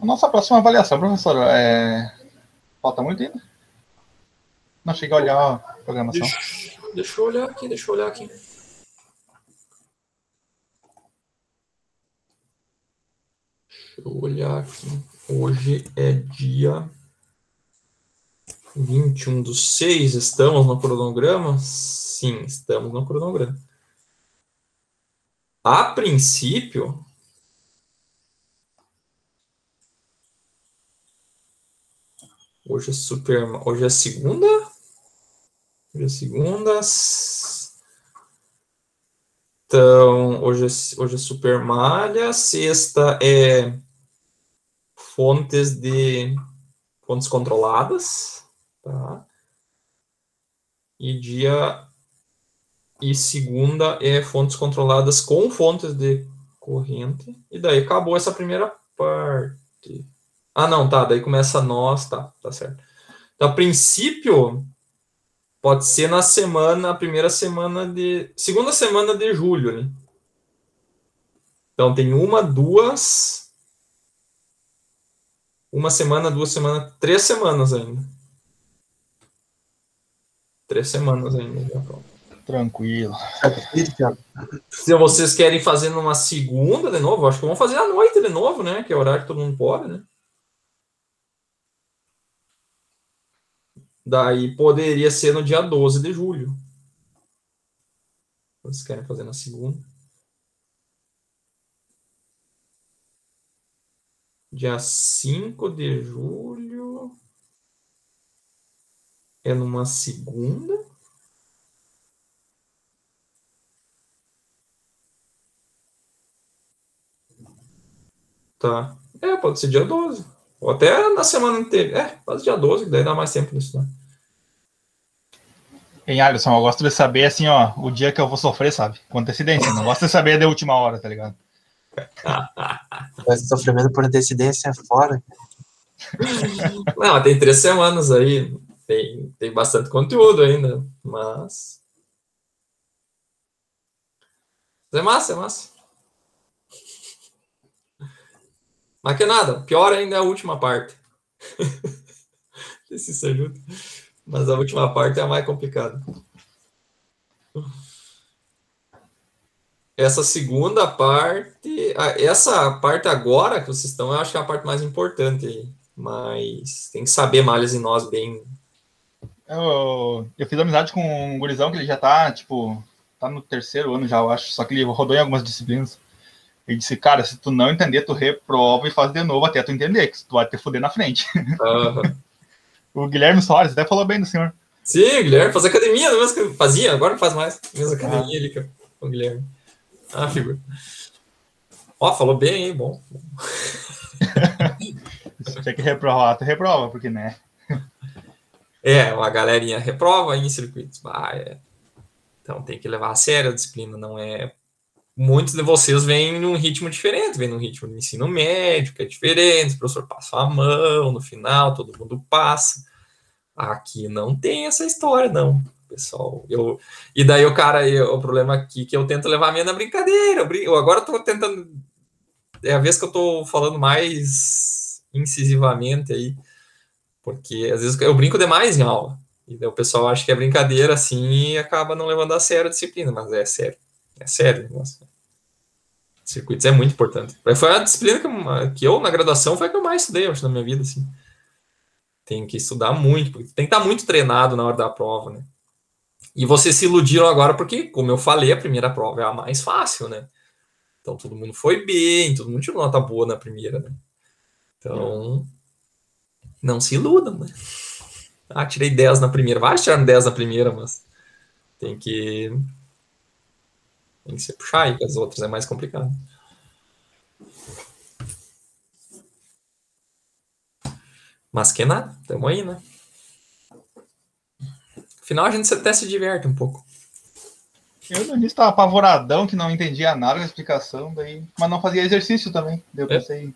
A nossa próxima avaliação, professor, falta muito ainda? Não cheguei a olhar a programação. Deixa eu olhar aqui, Deixa eu olhar aqui. Hoje é dia 21/6. Estamos no cronograma? Sim, estamos no cronograma. A princípio... Hoje é Hoje é segunda? Hoje é segunda. Então, hoje é Super Malha. Sexta é fontes controladas. Tá? E segunda é fontes controladas com fontes de corrente. E daí acabou essa primeira parte. Não, tá. Daí começa nós, tá certo. Então, a princípio, pode ser na segunda semana de julho, né? Então, tem uma semana, 2 semanas, 3 semanas ainda. 3 semanas ainda, já pronto. Tranquilo. Se vocês querem fazer numa segunda de novo, acho que vamos fazer à noite de novo, né? Que é o horário que todo mundo pode, né? Daí poderia ser no dia 12 de julho. Vocês querem fazer na segunda. Dia 5 de julho. É numa segunda. Tá. Pode ser dia 12. Ou até na semana inteira. Faz dia 12, que daí dá mais tempo nisso, né? Em Alisson, eu gosto de saber, assim, ó, o dia que eu vou sofrer, sabe? Com antecedência. Não gosto de saber de última hora, tá ligado? Mas sofrimento por antecedência é fora. Não, tem 3 semanas aí. Tem bastante conteúdo ainda. Mas é massa. Mas que nada. Pior ainda é a última parte. Se isso ajuda. Mas a última parte é a mais complicada. essa segunda parte, essa parte agora que vocês estão, eu acho que é a parte mais importante aí. Mas tem que saber malhas em nós bem. Eu fiz amizade com um gurizão que ele já tá, tipo, tá no 3º ano já, eu acho. Só que ele rodou em algumas disciplinas. Ele disse, cara, se tu não entender, tu reprova e faz de novo até tu entender, que tu vai te fuder na frente. O Guilherme Soares até falou bem do senhor. Sim, o Guilherme faz academia, mesmo que fazia, agora não faz mais. Mesmo academia ali com o Guilherme. Figura. Ó, falou bem, hein? Bom. Se tiver que reprovar, tu reprova, porque, né? Uma galerinha reprova em circuitos. Então tem que levar a sério a disciplina, não é... Muitos de vocês vêm num ritmo diferente, vêm num ritmo de ensino médio, que é diferente, o professor passa a mão, no final todo mundo passa. Aqui não tem essa história, não, pessoal. E daí o problema aqui é que eu tento levar a minha na brincadeira. Eu agora estou tentando... É a vez que eu estou falando mais incisivamente aí, porque às vezes eu brinco demais em aula. E daí o pessoal acha que é brincadeira assim e acaba não levando a sério a disciplina, mas é sério. É sério o negócio. Circuitos é muito importante. Foi a disciplina que eu, na graduação, foi a que eu mais estudei, eu acho, na minha vida, assim. Tem que estudar muito, porque tem que estar muito treinado na hora da prova, né? E vocês se iludiram agora porque, como eu falei, a primeira prova é a mais fácil, né? Então, todo mundo foi bem, todo mundo tirou nota boa na primeira, né? Então, não se iludam, né? Tirei 10 na primeira. Vários tiraram 10 na primeira, mas tem que se puxar aí, que as outras é mais complicado. Mas que nada, tamo aí, né? Afinal, a gente até se diverte um pouco. Eu no início estava apavoradão, que não entendia nada da explicação, mas não fazia exercício também. Eu pensei...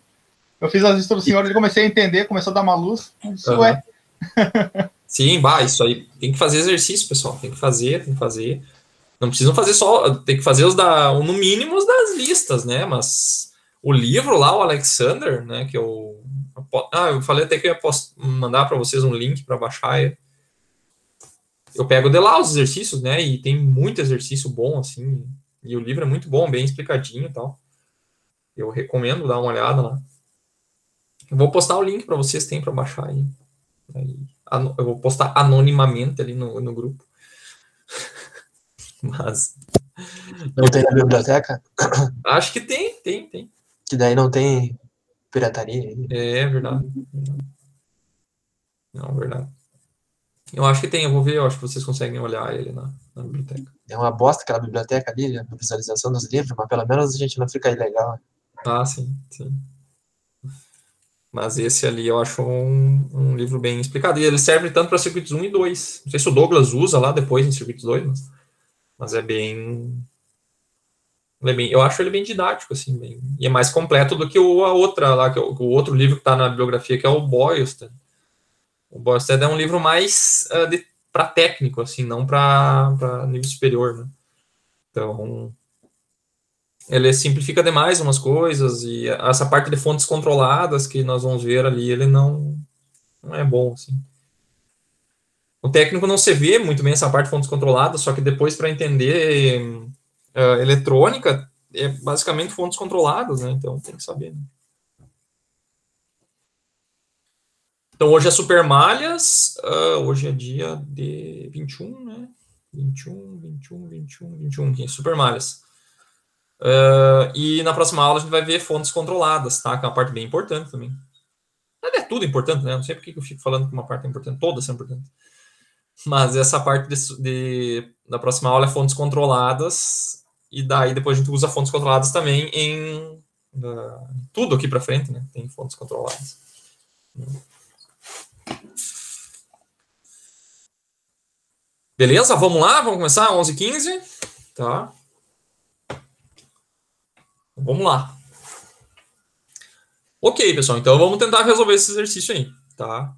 Eu fiz as instruções do senhor, ele comecei a entender, começou a dar uma luz. Isso é. Sim, isso aí. Tem que fazer exercício, pessoal. Tem que fazer. Não precisam fazer só... Tem que fazer no mínimo os das listas, né? Mas o livro lá, o Alexander, né? Que eu falei até que eu ia mandar para vocês um link para baixar. Eu pego de lá os exercícios, né? E tem muito exercício bom, assim. E o livro é muito bom, bem explicadinho e tal. Eu recomendo dar uma olhada lá. Eu vou postar o link para vocês, tem para baixar aí. Eu vou postar anonimamente ali no grupo. Mas... Não tem na biblioteca? Acho que tem. Que daí não tem pirataria. É verdade. Não, verdade. Eu acho que tem, eu vou ver, eu acho que vocês conseguem olhar ele na biblioteca. É uma bosta aquela biblioteca ali, a visualização dos livros, mas pelo menos a gente não fica ilegal. Sim. Mas esse ali eu acho um livro bem explicado. E ele serve tanto para circuitos 1 e 2. Não sei se o Douglas usa lá depois em circuitos 2, mas é bem... Eu acho ele bem didático, assim, e é mais completo do que a outra lá, que o outro livro que está na bibliografia, que é o Boylston. O Boylston é um livro mais para técnico, assim, não para nível superior, né? Então, ele simplifica demais umas coisas, e essa parte de fontes controladas que nós vamos ver ali, ele não é bom, assim. O técnico não se vê muito bem essa parte de fontes controladas, só que depois, para entender eletrônica, é basicamente fontes controladas, né? Então, tem que saber, né? Então, hoje é Super Malhas, hoje é dia de 21, né? 21, Super Malhas. E na próxima aula a gente vai ver fontes controladas, tá? Que é uma parte bem importante também. É tudo importante, né? Não sei por que eu fico falando que uma parte é importante, todas são importantes. Mas essa parte da próxima aula é fontes controladas, e daí depois a gente usa fontes controladas também em tudo aqui para frente, né? Tem fontes controladas. Beleza? Vamos lá? Vamos começar? 11h15. Tá. Vamos lá. Ok, pessoal. Então, vamos tentar resolver esse exercício aí. Tá?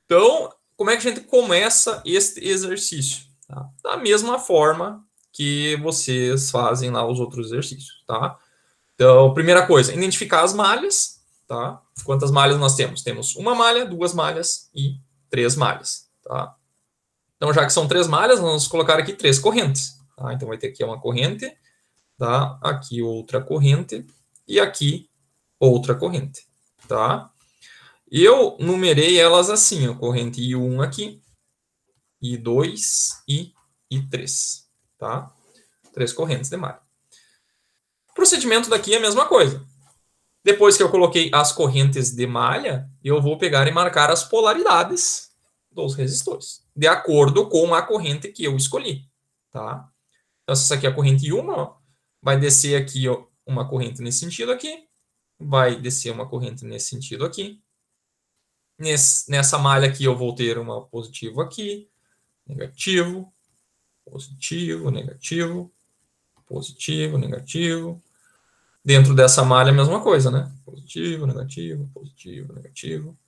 Então, como é que a gente começa este exercício? Tá? Da mesma forma que vocês fazem lá os outros exercícios. Tá? Então, primeira coisa, identificar as malhas. Tá? Quantas malhas nós temos? Temos uma malha, 2 malhas e 3 malhas. Tá? Então, já que são 3 malhas, nós vamos colocar aqui 3 correntes. Tá? Então, vai ter aqui uma corrente tá? Aqui outra corrente e aqui outra corrente, tá? Eu numerei elas assim, ó, corrente I1 aqui, I2 e I3, tá? 3 correntes de malha. O procedimento daqui é a mesma coisa. Depois que eu coloquei as correntes de malha, eu vou pegar e marcar as polaridades dos resistores, de acordo com a corrente que eu escolhi, tá? Então, essa aqui é a corrente I1, ó, vai descer aqui, ó, uma corrente nesse sentido aqui, vai descer uma corrente nesse sentido aqui. Nessa malha aqui eu vou ter uma positivo aqui, negativo, positivo, negativo, positivo, negativo. Dentro dessa malha a mesma coisa, né? Positivo, negativo, positivo, negativo,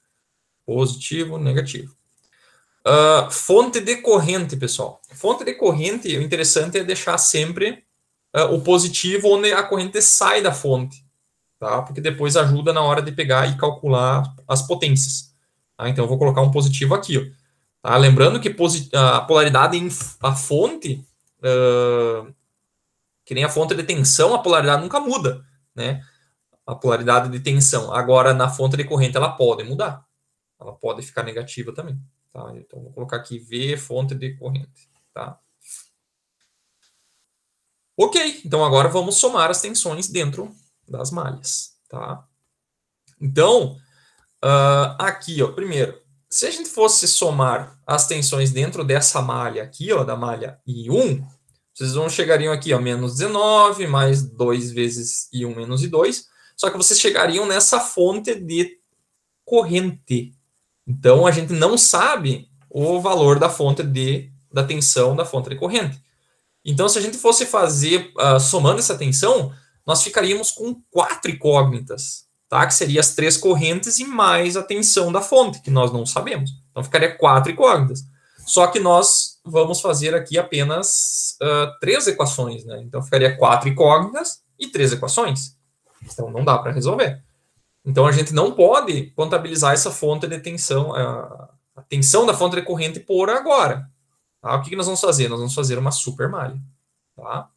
positivo, negativo. Fonte de corrente, pessoal. Fonte de corrente, o interessante é deixar sempre o positivo onde a corrente sai da fonte, tá? Porque depois ajuda na hora de pegar e calcular as potências. Tá? Então, eu vou colocar um positivo aqui, ó. Tá? Lembrando que a polaridade em a fonte, que nem a fonte de tensão, a polaridade nunca muda, né? A polaridade de tensão. Agora, na fonte de corrente, ela pode mudar. Ela pode ficar negativa também. Tá? Então, vou colocar aqui V, fonte de corrente. Tá? Ok, então agora vamos somar as tensões dentro das malhas. Tá? Então, aqui, ó, primeiro, se a gente fosse somar as tensões dentro dessa malha aqui, ó, da malha I1, vocês chegariam aqui, ó, menos 19, mais 2 vezes I1 menos I2, só que vocês chegariam nessa fonte de corrente. Então, a gente não sabe o valor da fonte da tensão da fonte de corrente. Então, se a gente fosse fazer, somando essa tensão, nós ficaríamos com 4 incógnitas, tá? Que seriam as 3 correntes e mais a tensão da fonte, que nós não sabemos. Então, ficaria 4 incógnitas. Só que nós vamos fazer aqui apenas 3 equações, né? Então, ficaria 4 incógnitas e 3 equações. Então, não dá para resolver. Então, a gente não pode contabilizar essa fonte de tensão, a tensão da fonte de corrente por agora. Tá? O que nós vamos fazer? Nós vamos fazer uma supermalha. Tá?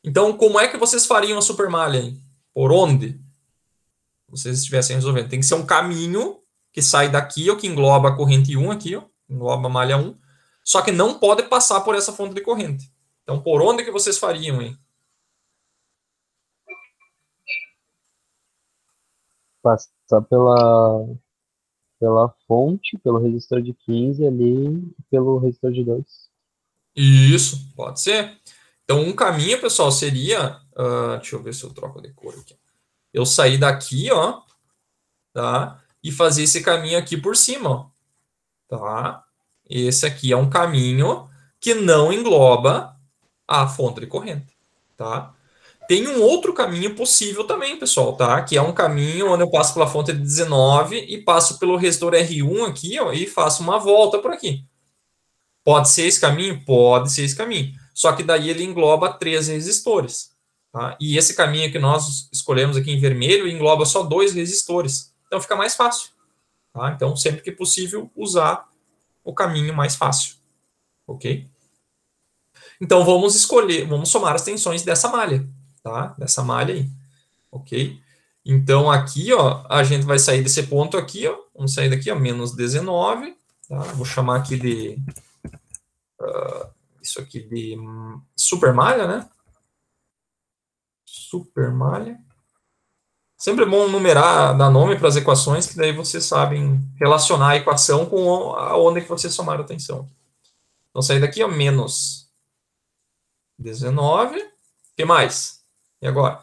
Então, como é que vocês fariam a supermalha? Hein? Por onde? Vocês estivessem resolvendo. Tem que ser um caminho que sai daqui, ó, que engloba a corrente 1 aqui, ó, engloba a malha 1, só que não pode passar por essa fonte de corrente. Então, por onde que vocês fariam, hein? Passar pela fonte, pelo resistor de 15 ali, e pelo resistor de 2. Isso, pode ser. Então, um caminho, pessoal, seria... deixa eu ver se eu troco de cor aqui. Eu sair daqui, ó, tá? E fazer esse caminho aqui por cima, ó. Tá? Esse aqui é um caminho que não engloba a fonte de corrente, tá? Tem um outro caminho possível também, pessoal, tá? Que é um caminho onde eu passo pela fonte de 19 e passo pelo resistor R1 aqui, ó, e faço uma volta por aqui. Pode ser esse caminho? Pode ser esse caminho. Só que daí ele engloba 3 resistores, tá? E esse caminho que nós escolhemos aqui em vermelho engloba só 2 resistores. Então fica mais fácil, tá? Então, sempre que possível, usar o caminho mais fácil, ok? Então, vamos somar as tensões dessa malha, tá? Dessa malha aí, ok? Então, aqui, ó, a gente vai sair desse ponto aqui, ó, vamos sair daqui, ó, menos 19, tá? Vou chamar aqui de, isso aqui de supermalha, né? Supermalha. Sempre é bom numerar, dar nome para as equações, que daí vocês sabem relacionar a equação com onde que vocês somaram a tensão. Então, sair daqui, ó, menos 19. O que mais? E agora?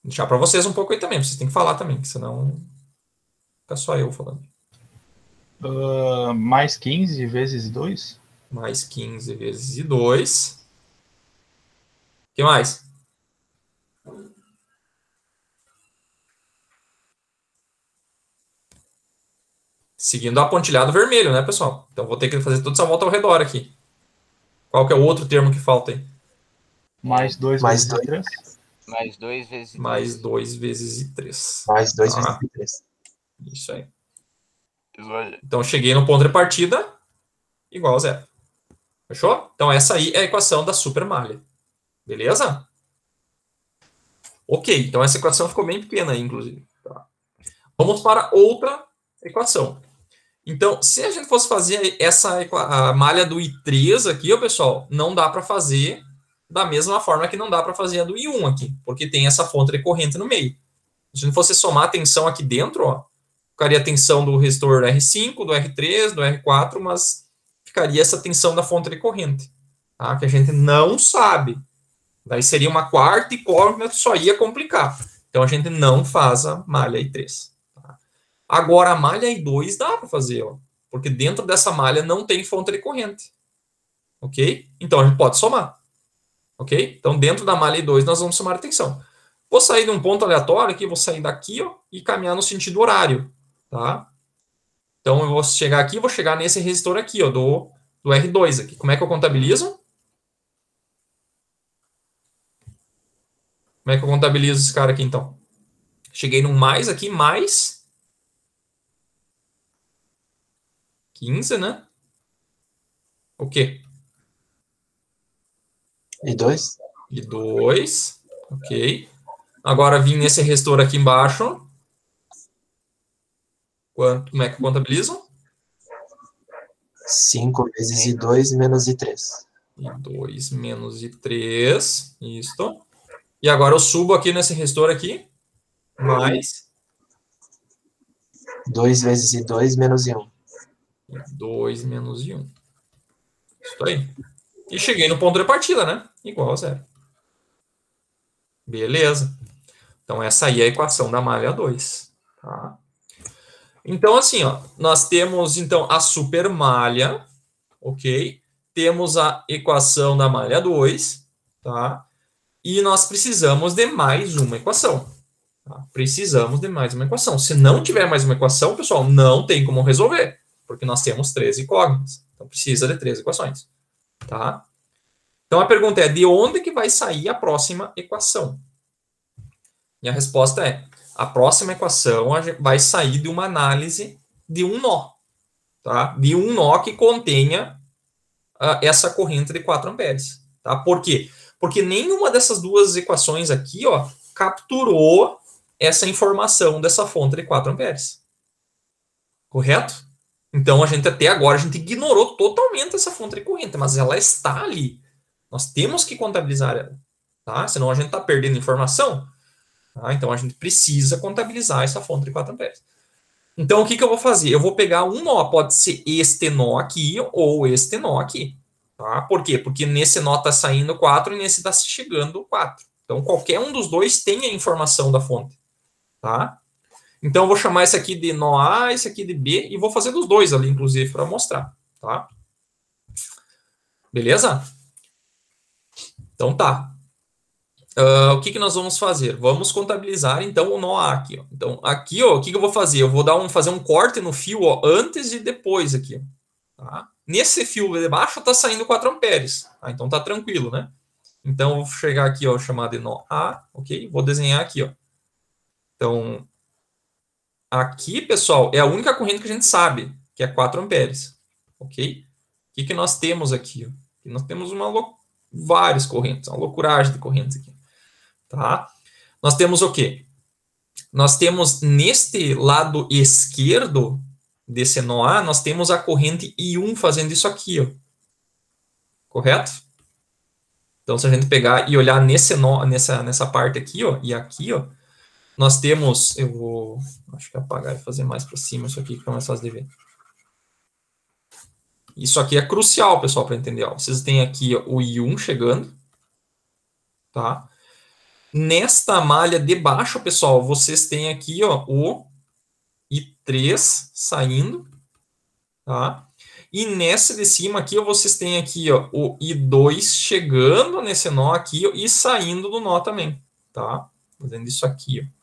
Vou deixar para vocês um pouco aí também. Vocês têm que falar também, senão fica só eu falando. Mais 15 vezes 2? Mais 15 vezes 2. O que mais? Seguindo a pontilhado vermelho, né, pessoal? Então, vou ter que fazer toda essa volta ao redor aqui. Qual que é o outro termo que falta aí? Mais 2 vezes 3? Mais 2 vezes 3. Mais 2 vezes 3. Mais 2 vezes 3. Isso aí. Então, cheguei no ponto de partida igual a 0. Fechou? Então, essa aí é a equação da supermalha. Beleza? Ok, então essa equação ficou bem pequena aí, inclusive. Tá. Vamos para outra equação. Então, se a gente fosse fazer a malha do I3 aqui, ó, pessoal, não dá para fazer da mesma forma que não dá para fazer a do I1 aqui, porque tem essa fonte recorrente no meio. Se a gente fosse somar a tensão aqui dentro, ó, ficaria a tensão do resistor R5, do R3, do R4, mas ficaria essa tensão da fonte recorrente, tá? Que a gente não sabe. Daí seria uma quarta incógnita que só ia complicar. Então a gente não faz a malha I3. Tá? Agora a malha I2 dá para fazer, ó, porque dentro dessa malha não tem fonte recorrente. Ok? Então a gente pode somar. Ok? Então dentro da malha I2 nós vamos somar a tensão. Vou sair de um ponto aleatório aqui, vou sair daqui, ó, e caminhar no sentido horário. Tá? Então eu vou chegar aqui, vou chegar nesse resistor aqui, ó, do R2 aqui. Como é que eu contabilizo? Como é que eu contabilizo esse cara aqui, então? Cheguei no mais aqui, mais 15, né? O quê? I2? I2, ok. Agora vim nesse resistor aqui embaixo. Como é que eu contabilizo? 5 vezes I2 menos I3. I2 menos I3, isto. E agora eu subo aqui nesse resistor aqui, mais 2 vezes I2 menos I1. 2 menos I1. Isso aí. E cheguei no ponto de partida, né? Igual a zero. Beleza. Então, essa aí é a equação da malha 2. Tá? Então, assim, ó, nós temos, então, a supermalha, ok? Temos a equação da malha 2, tá? E nós precisamos de mais uma equação. Tá? Precisamos de mais uma equação. Se não tiver mais uma equação, pessoal, não tem como resolver, porque nós temos 13 incógnitas. Então, precisa de 13 equações. Tá? Então, a pergunta é, de onde que vai sair a próxima equação? E a resposta é, a próxima equação vai sair de uma análise de um nó. Tá? De um nó que contenha essa corrente de 4 amperes. Tá? Por quê? Porque nenhuma dessas duas equações aqui, ó, capturou essa informação dessa fonte de 4 amperes. Correto? Então, até agora, a gente ignorou totalmente essa fonte de corrente, mas ela está ali. Nós temos que contabilizar ela. Tá? Senão a gente está perdendo informação. Tá? Então, a gente precisa contabilizar essa fonte de 4 amperes. Então, o que eu vou fazer? Eu vou pegar um nó, pode ser este nó aqui ou este nó aqui. Tá? Por quê? Porque nesse nó está saindo 4 e nesse está chegando 4. Então, qualquer um dos dois tem a informação da fonte. Tá? Então, eu vou chamar esse aqui de nó A, esse aqui de B, e vou fazer dos dois ali, inclusive, para mostrar. Tá? Beleza? Então, tá. O que nós vamos fazer? Vamos contabilizar, então, o nó A aqui. Ó. Então, aqui, ó, o que eu vou fazer? Eu vou fazer um corte no fio, ó, antes e depois aqui. Tá? Nesse fio de baixo está saindo 4 amperes. Tá? Então, tá tranquilo, né? Então, eu vou chegar aqui, ó, chamar de nó A, ok? Vou desenhar aqui, ó. Então, aqui, pessoal, é a única corrente que a gente sabe, que é 4 amperes, ok? O que nós temos aqui? Ó? Aqui nós temos várias correntes, uma loucuragem de correntes aqui. Tá? Nós temos o quê? Nós temos neste lado esquerdo desse nó A, nós temos a corrente I1 fazendo isso aqui, ó. Correto? Então, se a gente pegar e olhar nesse nó, nessa parte aqui, ó, e aqui, ó, nós temos, eu vou, acho que apagar e fazer mais para cima, isso aqui fica mais fácil de ver. Isso aqui é crucial, pessoal, para entender. Ó. Vocês têm aqui ó, o I1 chegando, tá? Nesta malha de baixo, pessoal, vocês têm aqui ó, o I3 saindo, tá? E nessa de cima aqui, ó, vocês têm aqui ó, o I2 chegando nesse nó aqui ó, e saindo do nó também, tá? Fazendo isso aqui, ó,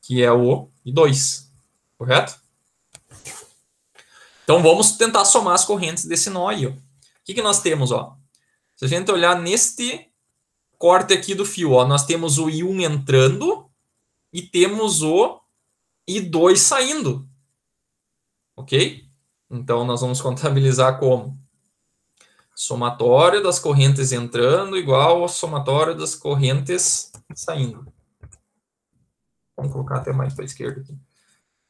que é o I2, correto? Então, vamos tentar somar as correntes desse nó aí. Ó. O que nós temos? Ó? Se a gente olhar neste corte aqui do fio, ó, nós temos o I1 entrando e temos o I2 saindo. Ok? Então, nós vamos contabilizar como? Somatório das correntes entrando igual ao somatório das correntes saindo. Vamos colocar até mais para a esquerda aqui.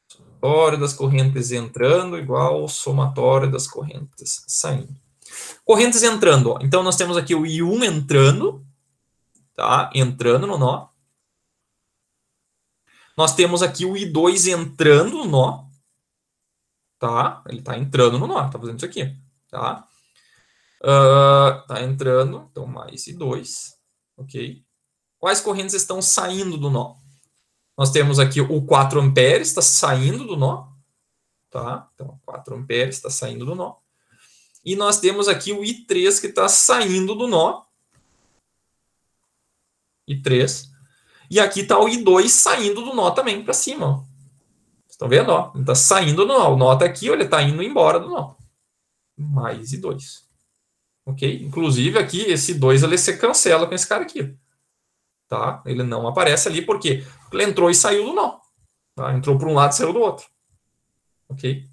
Somatório das correntes entrando igual ao somatório das correntes saindo. Correntes entrando, ó. Então nós temos aqui o I1 entrando, tá? Entrando no nó. Nós temos aqui o I2 entrando no nó, tá? Ele está entrando no nó, está fazendo isso aqui, tá? Tá entrando, então mais I2, ok? Quais correntes estão saindo do nó? Nós temos aqui o 4 amperes está saindo do nó, tá? Então 4 amperes está saindo do nó. E nós temos aqui o I3 que está saindo do nó. I3. E aqui está o I2 saindo do nó também para cima. Ó. Vocês estão vendo? Ó? Ele está saindo do nó. O nó está aqui, ó, ele está indo embora do nó. Mais I2. Ok? Inclusive aqui, esse 2 ele se cancela com esse cara aqui. Tá? Ele não aparece ali porque ele entrou e saiu do nó. Tá? Entrou por um lado e saiu do outro. Ok?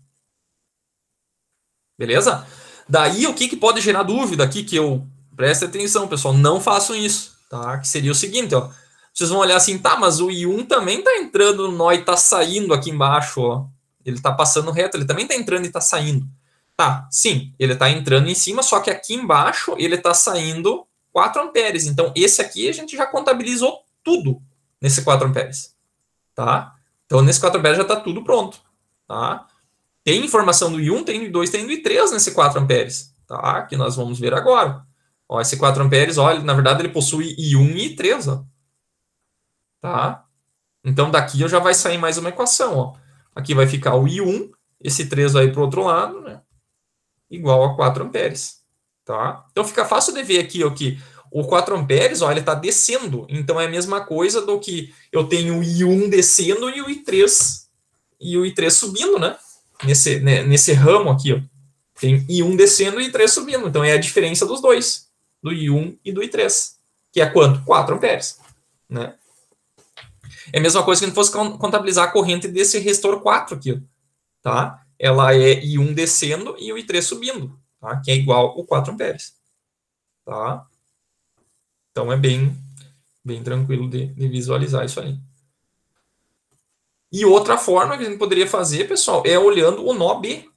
Beleza? Daí, o que pode gerar dúvida aqui, que eu... Preste atenção, pessoal, não façam isso, tá? Que seria o seguinte, ó. Vocês vão olhar assim, tá, mas o I1 também tá entrando no nó e tá saindo aqui embaixo, ó. Ele tá passando reto, ele também tá entrando e tá saindo. Tá, sim, ele tá entrando em cima, só que aqui embaixo ele tá saindo 4 amperes. Então, esse aqui a gente já contabilizou tudo nesse 4 amperes, tá? Então, nesse 4 amperes já tá tudo pronto, tá? Tem informação do I1, tem do I2, tem do I3 nesse 4 amperes, tá? Que nós vamos ver agora. Ó, esse 4 amperes, olha, na verdade ele possui I1 e I3, ó. Tá? Então daqui já vai sair mais uma equação, ó. Aqui vai ficar o I1, esse 3 vai para o outro lado, né? Igual a 4 amperes, tá? Então fica fácil de ver aqui, ó, que o 4 amperes, ó, ele está descendo. Então é a mesma coisa do que eu tenho o I1 descendo e o I3 subindo, né? Nesse ramo aqui, ó, tem I1 descendo e I3 subindo. Então é a diferença dos dois, do I1 e do I3, que é quanto? 4 amperes, né? É a mesma coisa que a gente fosse contabilizar a corrente desse resistor 4 aqui, ó, tá? Ela é I1 descendo e o I3 subindo, tá? Que é igual ao 4 amperes, tá? Então é bem tranquilo de visualizar isso aí. E outra forma que a gente poderia fazer, pessoal, é olhando o nó B.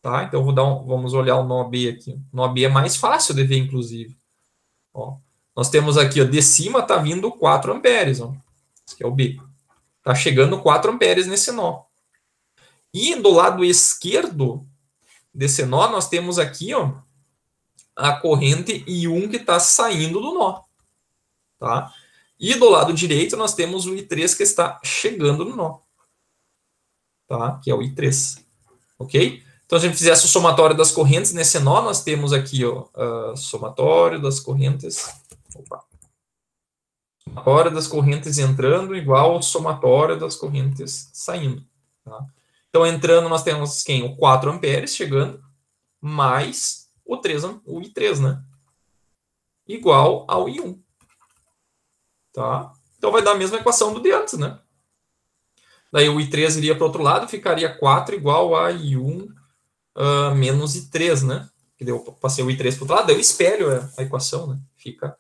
Tá? Então, vamos olhar o nó B aqui. O nó B é mais fácil de ver, inclusive. Ó, nós temos aqui, ó, de cima está vindo 4 amperes. Ó. Esse aqui é o B. Está chegando 4 amperes nesse nó. E do lado esquerdo desse nó, nós temos aqui, ó, a corrente I1 que está saindo do nó. Tá? E do lado direito, nós temos o I3 que está chegando no nó. Tá? Que é o I3. Ok? Então, se a gente fizesse o somatório das correntes nesse nó, nós temos aqui, ó, somatório das correntes. Somatório das correntes entrando igual ao somatório das correntes saindo. Tá? Então, entrando, nós temos quem? O 4 amperes chegando, mais o I3, né? Igual ao I1. Tá? Então, vai dar a mesma equação do de antes, né? Daí o I3 iria para o outro lado, ficaria 4 igual a I1 menos I3, né? Que eu passei o I3 para o outro lado, daí eu espelho a equação, né? Fica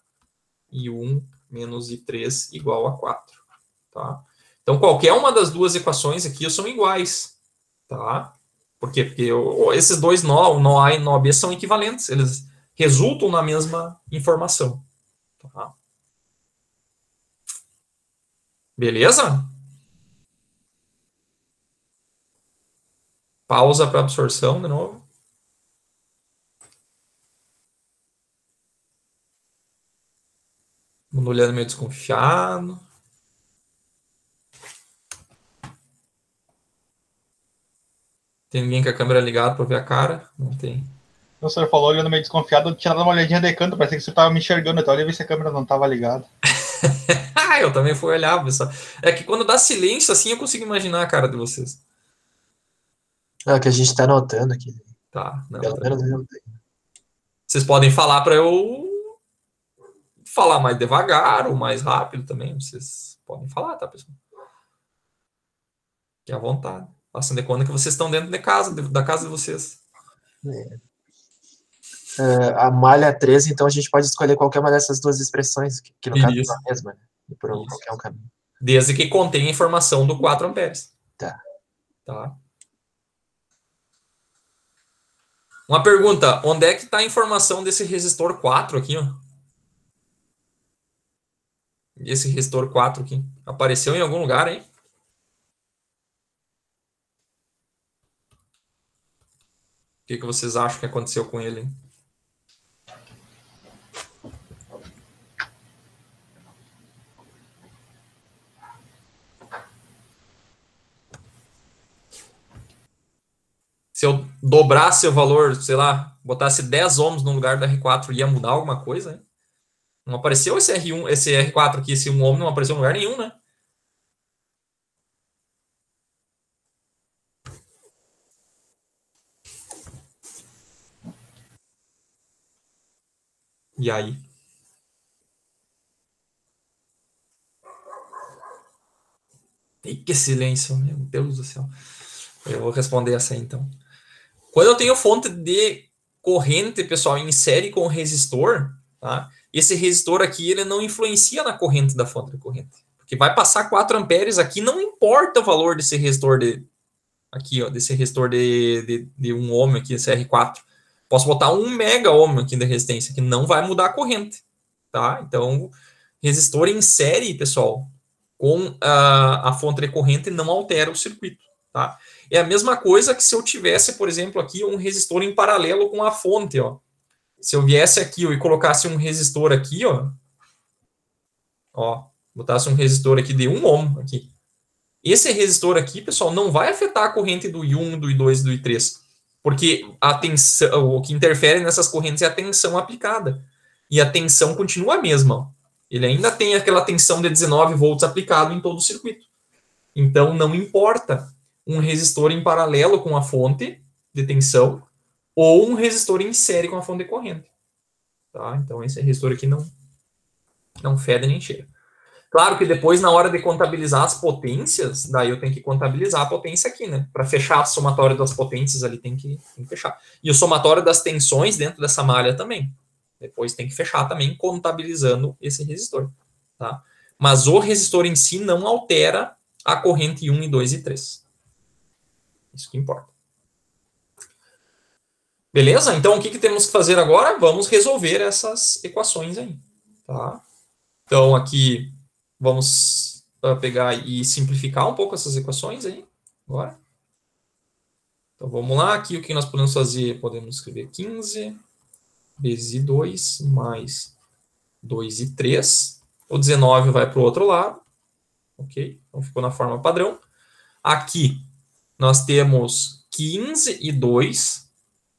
I1 menos I3 igual a 4. Tá? Então, qualquer uma das duas equações aqui são iguais. Tá? Por quê? Porque esses dois nó, o nó A e o nó B, são equivalentes. Eles resultam na mesma informação. Tá? Beleza? Pausa para absorção de novo. Mundo olhando meio desconfiado. Tem ninguém com a câmera ligada para ver a cara? Não tem. O senhor falou olhando meio desconfiado, eu tinha dado uma olhadinha de canto, parecia que você estava me enxergando, então eu olhei ver se a câmera não estava ligada. Eu também fui olhar, pessoal. É que quando dá silêncio assim, eu consigo imaginar a cara de vocês. É o que a gente tá anotando aqui. Tá. Não, Pelo menos eu tenho. Vocês podem falar para eu falar mais devagar ou mais rápido também. Vocês podem falar, tá, pessoal? Fique à vontade. Façam de conta que vocês estão dentro de casa, da casa de vocês. É. a malha 13, então a gente pode escolher qualquer uma dessas duas expressões, que no caso Isso. é a mesma, né? E por Isso. qualquer um caminho. Desde que contenha a informação do 4 amperes. Tá. Tá. Uma pergunta, onde é que está a informação desse resistor 4 aqui, ó? Esse resistor 4 aqui. Apareceu em algum lugar, hein? O que vocês acham que aconteceu com ele, hein? Se eu dobrasse o valor, sei lá, botasse 10 ohms no lugar do R4, ia mudar alguma coisa, hein? Não apareceu esse R1, esse R4 aqui, esse 1 ohm não apareceu em lugar nenhum, né? E aí? Que silêncio, meu Deus do céu. Eu vou responder essa aí, então. Quando eu tenho fonte de corrente, pessoal, em série com resistor, tá? Esse resistor aqui, ele não influencia na corrente da fonte de corrente. Porque vai passar 4 amperes aqui, não importa o valor desse resistor aqui, ó, desse resistor de 1 ohm aqui, esse R4. Posso botar 1 mega ohm aqui de resistência, que não vai mudar a corrente, tá? Então, resistor em série, pessoal, com a fonte de corrente não altera o circuito, tá? É a mesma coisa que se eu tivesse, por exemplo, aqui um resistor em paralelo com a fonte, ó. Se eu viesse aqui ó, e colocasse um resistor aqui, ó, botasse um resistor aqui de 1 ohm aqui. Esse resistor aqui, pessoal, não vai afetar a corrente do I1, do I2 e do I3, porque a tensão, o que interfere nessas correntes é a tensão aplicada. E a tensão continua a mesma, ó. Ele ainda tem aquela tensão de 19 volts aplicado em todo o circuito. Então, não importa um resistor em paralelo com a fonte de tensão ou um resistor em série com a fonte de corrente. Tá? Então, esse resistor aqui não fede nem cheira. Claro que depois, na hora de contabilizar as potências, daí eu tenho que contabilizar a potência aqui, né? Para fechar o somatório das potências ali, tem que fechar. E o somatório das tensões dentro dessa malha também. Depois tem que fechar também contabilizando esse resistor. Tá? Mas o resistor em si não altera a corrente 1, 2 e 3. Isso que importa. Beleza? Então, o que temos que fazer agora? Vamos resolver essas equações aí. Tá? Então, aqui, vamos pegar e simplificar um pouco essas equações aí. Agora. Então, vamos lá. Aqui, o que nós podemos fazer? Podemos escrever 15 vezes I2 mais 2 e 3. O 19 vai para o outro lado. Ok? Então, ficou na forma padrão. Aqui, nós temos 15 e 2,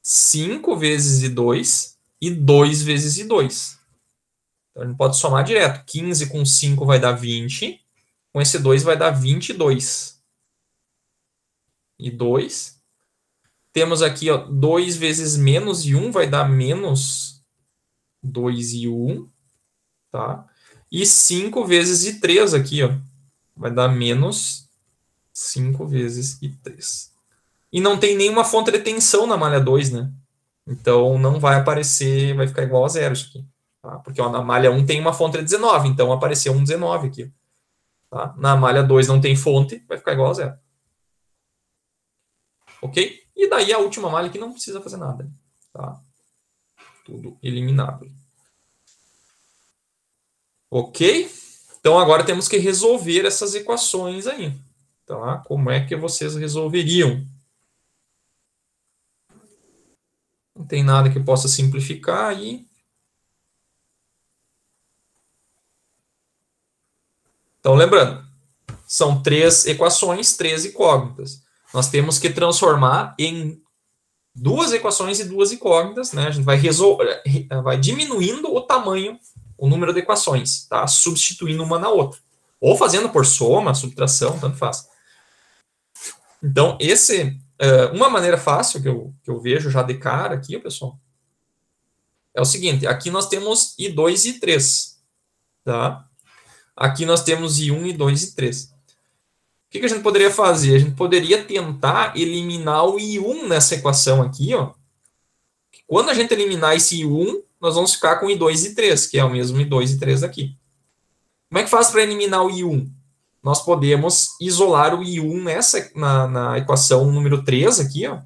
5 vezes I2 e 2 vezes I2. Então, a gente pode somar direto. 15 com 5 vai dar 20. Com esse 2 vai dar 22. E 2. Temos aqui, ó, 2 vezes menos I1 vai dar menos 2I1. Tá? E 5 vezes I3 aqui, ó, vai dar menos 5 vezes I3. E não tem nenhuma fonte de tensão na malha 2, né? Então, não vai aparecer, vai ficar igual a zero isso aqui. Tá? Porque ó, na malha 1 tem uma fonte de 19, então apareceu um 19 aqui. Tá? Na malha 2 não tem fonte, vai ficar igual a zero. Ok? E daí a última malha que não precisa fazer nada. Tá? Tudo eliminado. Ok? Então agora temos que resolver essas equações aí. Tá? Como é que vocês resolveriam? Não tem nada que possa simplificar aí. Então, lembrando, são 3 equações, 3 incógnitas. Nós temos que transformar em 2 equações e 2 incógnitas, né? A gente vai diminuindo o tamanho, o número de equações, tá? Substituindo uma na outra. Ou fazendo por soma, subtração, tanto faz. Então, uma maneira fácil que eu vejo já de cara aqui, pessoal, é o seguinte. Aqui nós temos I2 e I3. Tá? Aqui nós temos I1, I2 e I3. O que a gente poderia fazer? A gente poderia tentar eliminar o I1 nessa equação aqui, ó. Quando a gente eliminar esse I1, nós vamos ficar com I2 e I3, que é o mesmo I2 e I3 aqui. Como é que faz para eliminar o I1? Nós podemos isolar o I1 na equação número 3 aqui, ó,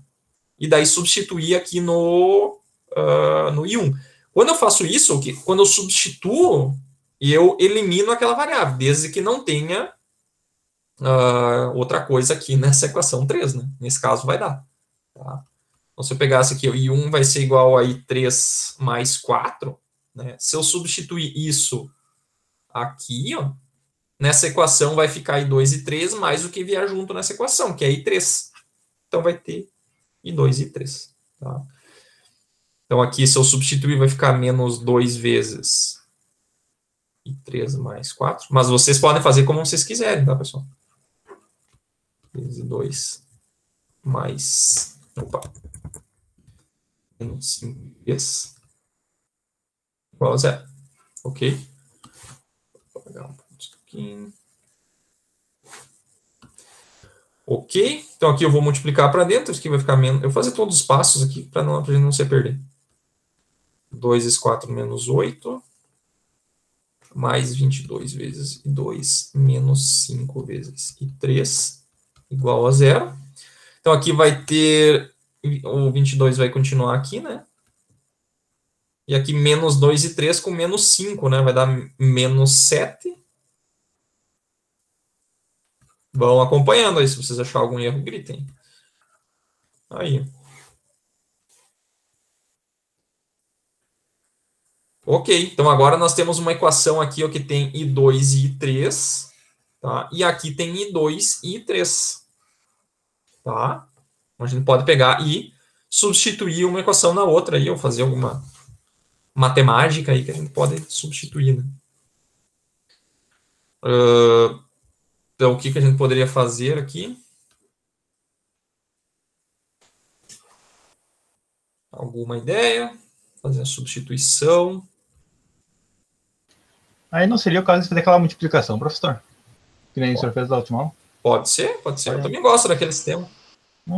e daí substituir aqui no I1. Quando eu faço isso, quando eu substituo, eu elimino aquela variável, desde que não tenha outra coisa aqui nessa equação 3, né? Nesse caso vai dar. Tá? Então, se eu pegasse aqui, o I1 vai ser igual a I3 mais 4, né? Se eu substituir isso aqui, ó, nessa equação vai ficar I2 e I3 mais o que vier junto nessa equação, que é I3. Então vai ter I2 e I3. Tá? Então aqui, se eu substituir, vai ficar menos 2 vezes I3 mais 4. Mas vocês podem fazer como vocês quiserem, tá, pessoal? Vezes 2 mais... Opa. Menos 5 vezes igual a 0. Ok? Vou pegar um ponto aqui. Ok? Então aqui eu vou multiplicar para dentro, isso aqui vai ficar menos... Eu vou fazer todos os passos aqui para a gente não se perder. 2 vezes 4 menos 8, mais 22 vezes 2 menos 5 vezes 3, igual a 0. Então aqui vai ter... O 22 vai continuar aqui, né? E aqui menos 2 e 3 com menos 5, né? Vai dar menos 7. Vão acompanhando aí, se vocês acharem algum erro, gritem. Aí. Ok, então agora nós temos uma equação aqui ó, que tem I2 e I3, tá? E aqui tem I2 e I3, tá? A gente pode pegar e substituir uma equação na outra aí, ou fazer alguma matemática aí que a gente pode substituir, né? Então, o que a gente poderia fazer aqui? Alguma ideia? Fazer a substituição. Aí não seria o caso de fazer aquela multiplicação, professor? Que nem o senhor fez da última aula? Pode ser, pode ser. Eu também gosto daquele sistema.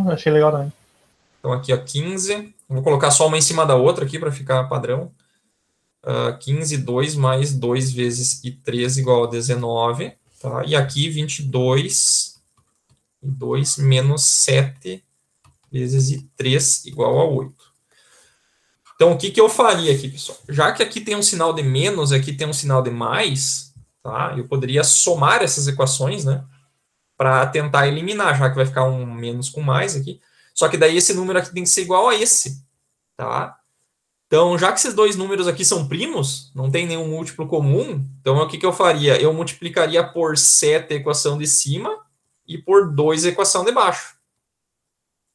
Achei legal também. Então, aqui, ó, 15. Vou colocar só uma em cima da outra aqui para ficar padrão. 15, 2 mais 2 vezes I3 igual a 19. Tá? E aqui, 22 e 2 menos 7 vezes I3 igual a 8. Então, o que eu faria aqui, pessoal? Já que aqui tem um sinal de menos e aqui tem um sinal de mais, tá? Eu poderia somar essas equações, né? Para tentar eliminar, já que vai ficar um menos com mais aqui. Só que daí esse número aqui tem que ser igual a esse, tá? Então, já que esses dois números aqui são primos, não tem nenhum múltiplo comum, então o que eu faria? Eu multiplicaria por 7 a equação de cima e por 2 a equação de baixo.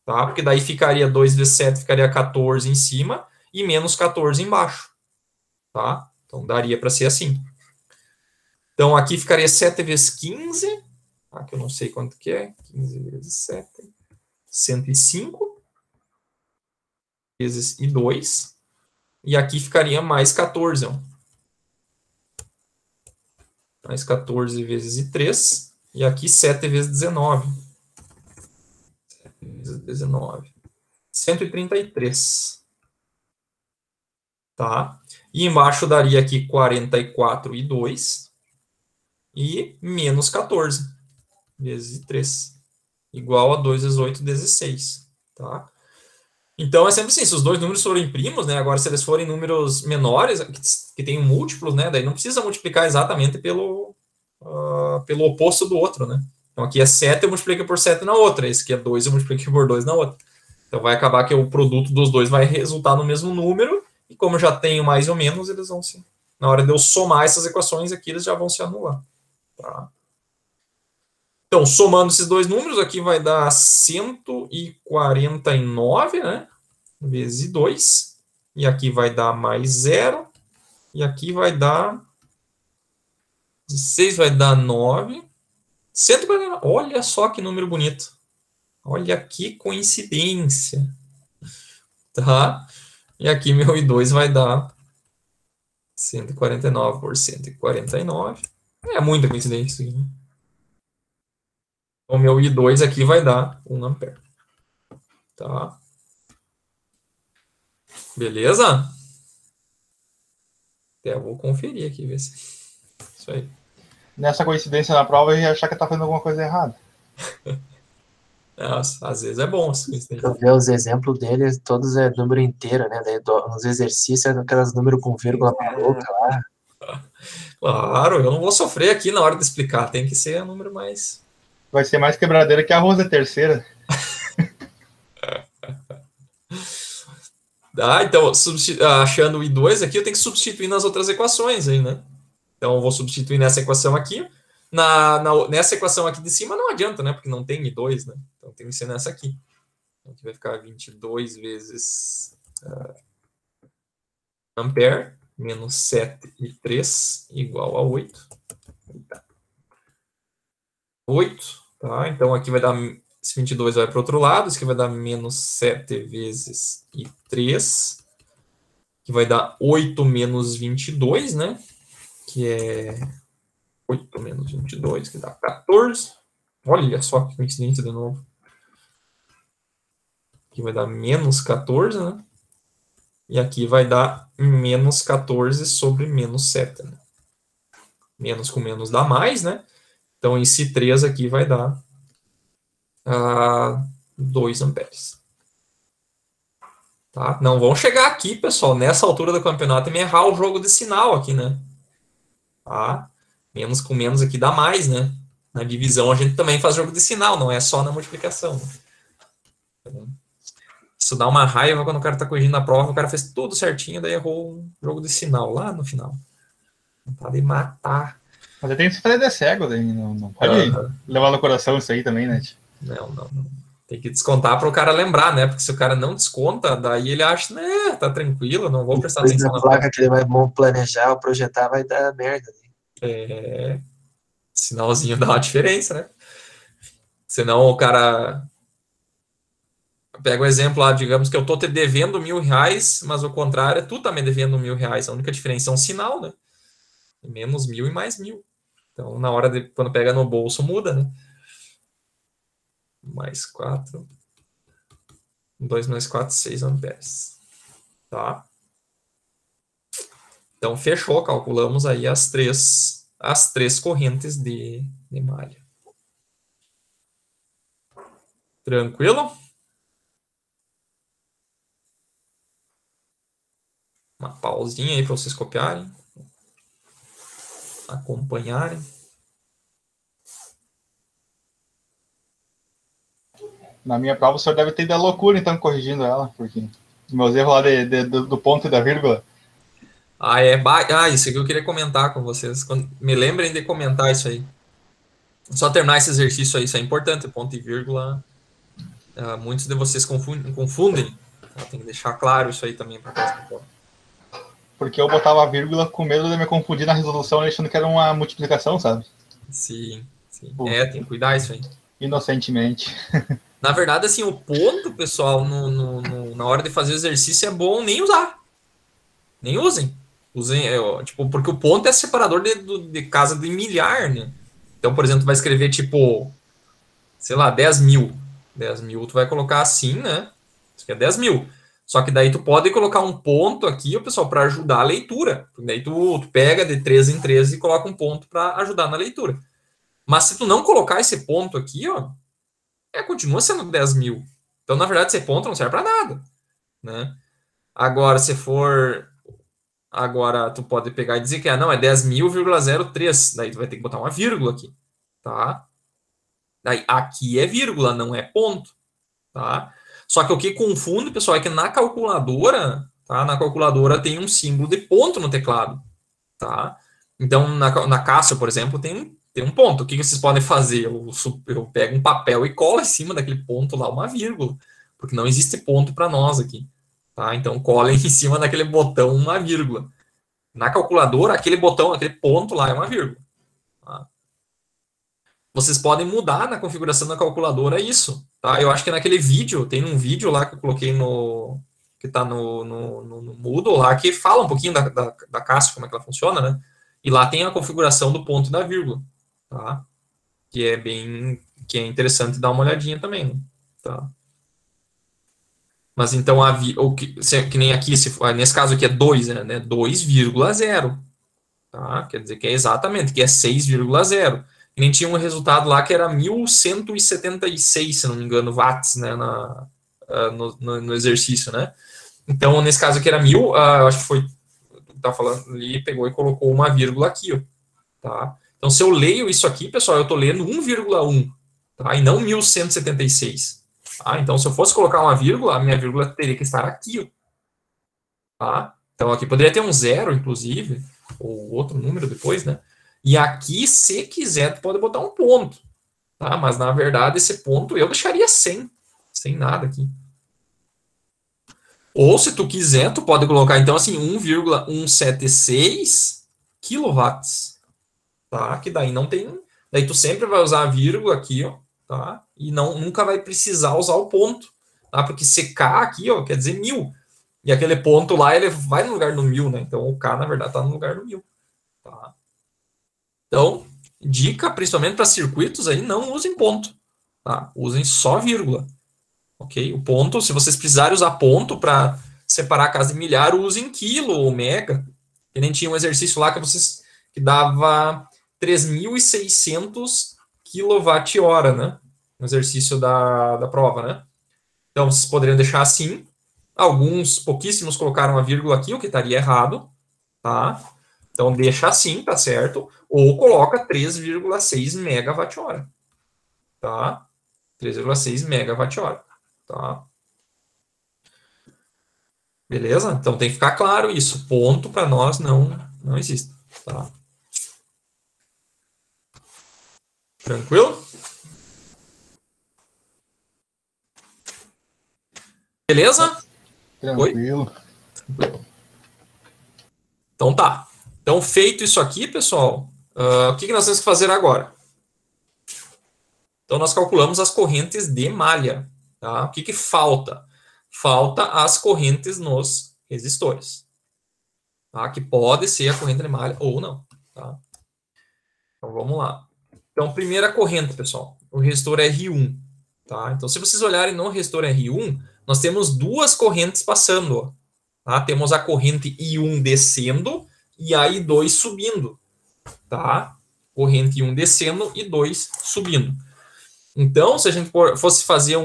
Tá? Porque daí ficaria 2 vezes 7, ficaria 14 em cima e menos 14 embaixo. Tá? Então, daria para ser assim. Então, aqui ficaria 7 vezes 15, tá? Que eu não sei quanto que é, 15 vezes 7, 105 vezes e 2. E aqui ficaria mais 14. Ó. Mais 14 vezes e 3. E aqui 7 vezes 19. 7 vezes 19. 133. Tá? E embaixo daria aqui 44 e 2. E menos 14 vezes 3. Igual a 2 vezes 8, 16. Tá? Então, é sempre assim, se os dois números forem primos, né, agora se eles forem números menores, que tenham múltiplos, né, daí não precisa multiplicar exatamente pelo oposto do outro, né. Então, aqui é 7, eu multipliquei por 7 na outra, esse aqui é 2, eu multipliquei por 2 na outra. Então, vai acabar que o produto dos dois vai resultar no mesmo número, e como eu já tenho mais ou menos, eles vão se... Na hora de eu somar essas equações aqui, eles já vão se anular. Tá? Então, somando esses dois números, aqui vai dar 149, né? Vezes 2. E aqui vai dar mais 0. E aqui vai dar... 16 vai dar 9. 149. Olha só que número bonito. Olha que coincidência. Tá? E aqui meu I2 vai dar 149 por 149. É muita coincidência isso aqui, né? O meu I2 aqui vai dar 1 ampere. Tá? Beleza? Até eu vou conferir aqui, ver se... Isso aí. Nessa coincidência na prova, eu ia achar que tá fazendo alguma coisa errada. Nossa, às vezes é bom. Eu ver os exemplos dele, todos é número inteiro, né? Daí nos exercícios é aquelas números com vírgula maluca lá. Claro, eu não vou sofrer aqui na hora de explicar. Tem que ser um número mais... Vai ser mais quebradeira que a Rosa terceira. Então, achando o I2 aqui, eu tenho que substituir nas outras equações aí, né? Então, eu vou substituir nessa equação aqui. Nessa equação aqui de cima não adianta, né? Porque não tem I2, né? Então, tem que ser nessa aqui. Então, aqui vai ficar 22 vezes ampere, menos 7 e 3, igual a 8. 8, tá? Então, aqui vai dar... Esse 22 vai para o outro lado, isso aqui vai dar menos 7 vezes e 3, que vai dar 8 menos 22, né? Que é 8 menos 22, que dá 14. Olha só que coincidência de novo. Aqui vai dar menos 14, né? E aqui vai dar menos 14 sobre menos 7, né? Menos com menos dá mais, né? Então, esse 3 aqui vai dar 2 amperes. Tá? Não vão chegar aqui, pessoal, nessa altura do campeonato e me errar o jogo de sinal aqui, né? Tá? Menos com menos aqui dá mais, né? Na divisão a gente também faz jogo de sinal, não é só na multiplicação. Né? Isso dá uma raiva quando o cara tá corrigindo a prova, o cara fez tudo certinho, daí errou um jogo de sinal lá no final. Tá de matar. Mas eu tenho que se fazer de cego, daí não pode levar no coração isso aí também, né? Não. Tem que descontar para o cara lembrar, né? Porque se o cara não desconta, daí ele acha, né, tá tranquilo, não vou prestar atenção na placa que ele vai planejar ou projetar, vai dar merda. Né? Sinalzinho dá uma diferença, né? Senão o cara... Pega o exemplo lá, digamos que eu tô te devendo R$1.000, mas o contrário é tu tá me devendo R$1.000. A única diferença é um sinal, né? Menos 1.000 e mais 1.000. Então, na hora de... Quando pega no bolso, muda, né? Mais 4. 2 mais 4, 6 amperes. Tá? Então, fechou. Calculamos aí as três correntes de malha. Tranquilo? Uma pausinha aí para vocês copiarem. Acompanharem. Na minha prova, o senhor deve ter ido à loucura, então, corrigindo ela, porque meus erros lá do ponto e da vírgula. Isso aqui eu queria comentar com vocês. Me lembrem de comentar isso aí. Só terminar esse exercício aí, isso é importante, ponto e vírgula. Muitos de vocês confundem. Tem que deixar claro isso aí também para próxima. Porque eu botava a vírgula com medo de me confundir na resolução, achando que era uma multiplicação, sabe? Sim. Tem que cuidar isso aí. Inocentemente. Na verdade, assim, o ponto, pessoal, na hora de fazer o exercício é bom nem usar. Nem usem. Porque o ponto é separador de casa de milhar, né? Então, por exemplo, tu vai escrever, tipo, sei lá, 10.000. 10.000 tu vai colocar assim, né? Isso aqui é 10.000. Só que daí tu pode colocar um ponto aqui, pessoal, para ajudar a leitura. Daí tu pega de 3 em 3 e coloca um ponto para ajudar na leitura. Mas se tu não colocar esse ponto aqui, ó, continua sendo 10.000. Então, na verdade, esse ponto não serve para nada, né? Agora, se for... Agora, tu pode pegar e dizer que não, é 10.000,03. Daí tu vai ter que botar uma vírgula aqui, tá? Daí, aqui é vírgula, não é ponto, tá? Só que o que confunde, pessoal, é que na calculadora, tá? Na calculadora tem um símbolo de ponto no teclado, tá? Então, na Cássio, por exemplo, tem um ponto. O que vocês podem fazer? Eu pego um papel e colo em cima daquele ponto lá uma vírgula, porque não existe ponto para nós aqui, tá? Então, colhem em cima daquele botão uma vírgula. Na calculadora, aquele botão, aquele ponto lá é uma vírgula, tá? Vocês podem mudar na configuração da calculadora isso, tá? Eu acho que naquele vídeo, tem um vídeo lá que eu coloquei que tá no Moodle lá, que fala um pouquinho da Cássio, como é que ela funciona, né? E lá tem a configuração do ponto e da vírgula, tá? Que é interessante dar uma olhadinha também, né? Tá? Mas então, que nem aqui, nesse caso aqui é 2, né? 2,0. Tá? Quer dizer que é exatamente, que é 6,0. E nem tinha um resultado lá que era 1.176, se não me engano, watts, né? No exercício, né? Então, nesse caso aqui era 1.000, eu acho que foi, tá falando ali, pegou e colocou uma vírgula aqui, ó, tá? Então, se eu leio isso aqui, pessoal, eu estou lendo 1,1, tá? E não 1.176. Tá? Então, se eu fosse colocar uma vírgula, a minha vírgula teria que estar aqui, ó, tá? Então, aqui poderia ter um zero, inclusive, ou outro número depois, né? E aqui, se quiser, tu pode botar um ponto, tá? Mas, na verdade, esse ponto eu deixaria sem nada aqui. Ou, se tu quiser, tu pode colocar, então, assim, 1,176 quilowatts, tá? Que daí não tem... Daí tu sempre vai usar a vírgula aqui, ó, tá? E nunca vai precisar usar o ponto, tá? Porque CK aqui, ó, quer dizer 1.000. E aquele ponto lá, ele vai no lugar do 1.000, né? Então, o K, na verdade, tá no lugar do 1.000, tá? Então, dica, principalmente para circuitos aí, não usem ponto, tá? Usem só vírgula. Ok? O ponto, se vocês precisarem usar ponto para separar a casa de milhar, usem quilo ou mega. Que nem tinha um exercício lá que dava 3.600 kWh, né? No exercício da prova, né? Então, vocês poderiam deixar assim. Alguns, pouquíssimos, colocaram a vírgula aqui, o que estaria errado, tá? Então, deixa assim, tá certo? Ou coloca 3,6 MWh, tá? 3,6 MWh. Tá? Beleza? Então tem que ficar claro isso. Ponto para nós não existe. Tá? Tranquilo? Beleza? Tranquilo. Oi? Então tá. Então, feito isso aqui, pessoal, o que nós temos que fazer agora? Então, nós calculamos as correntes de malha. Tá? O que falta? Falta as correntes nos resistores. Tá? Que pode ser a corrente de malha ou não. Tá? Então, vamos lá. Então, primeira corrente, pessoal. O resistor R1. Tá? Então, se vocês olharem no resistor R1, nós temos duas correntes passando. Ó, tá? Temos a corrente I1 descendo e a I2 subindo. Tá? Corrente I1 descendo e 2 subindo. Então, se a gente fosse fazer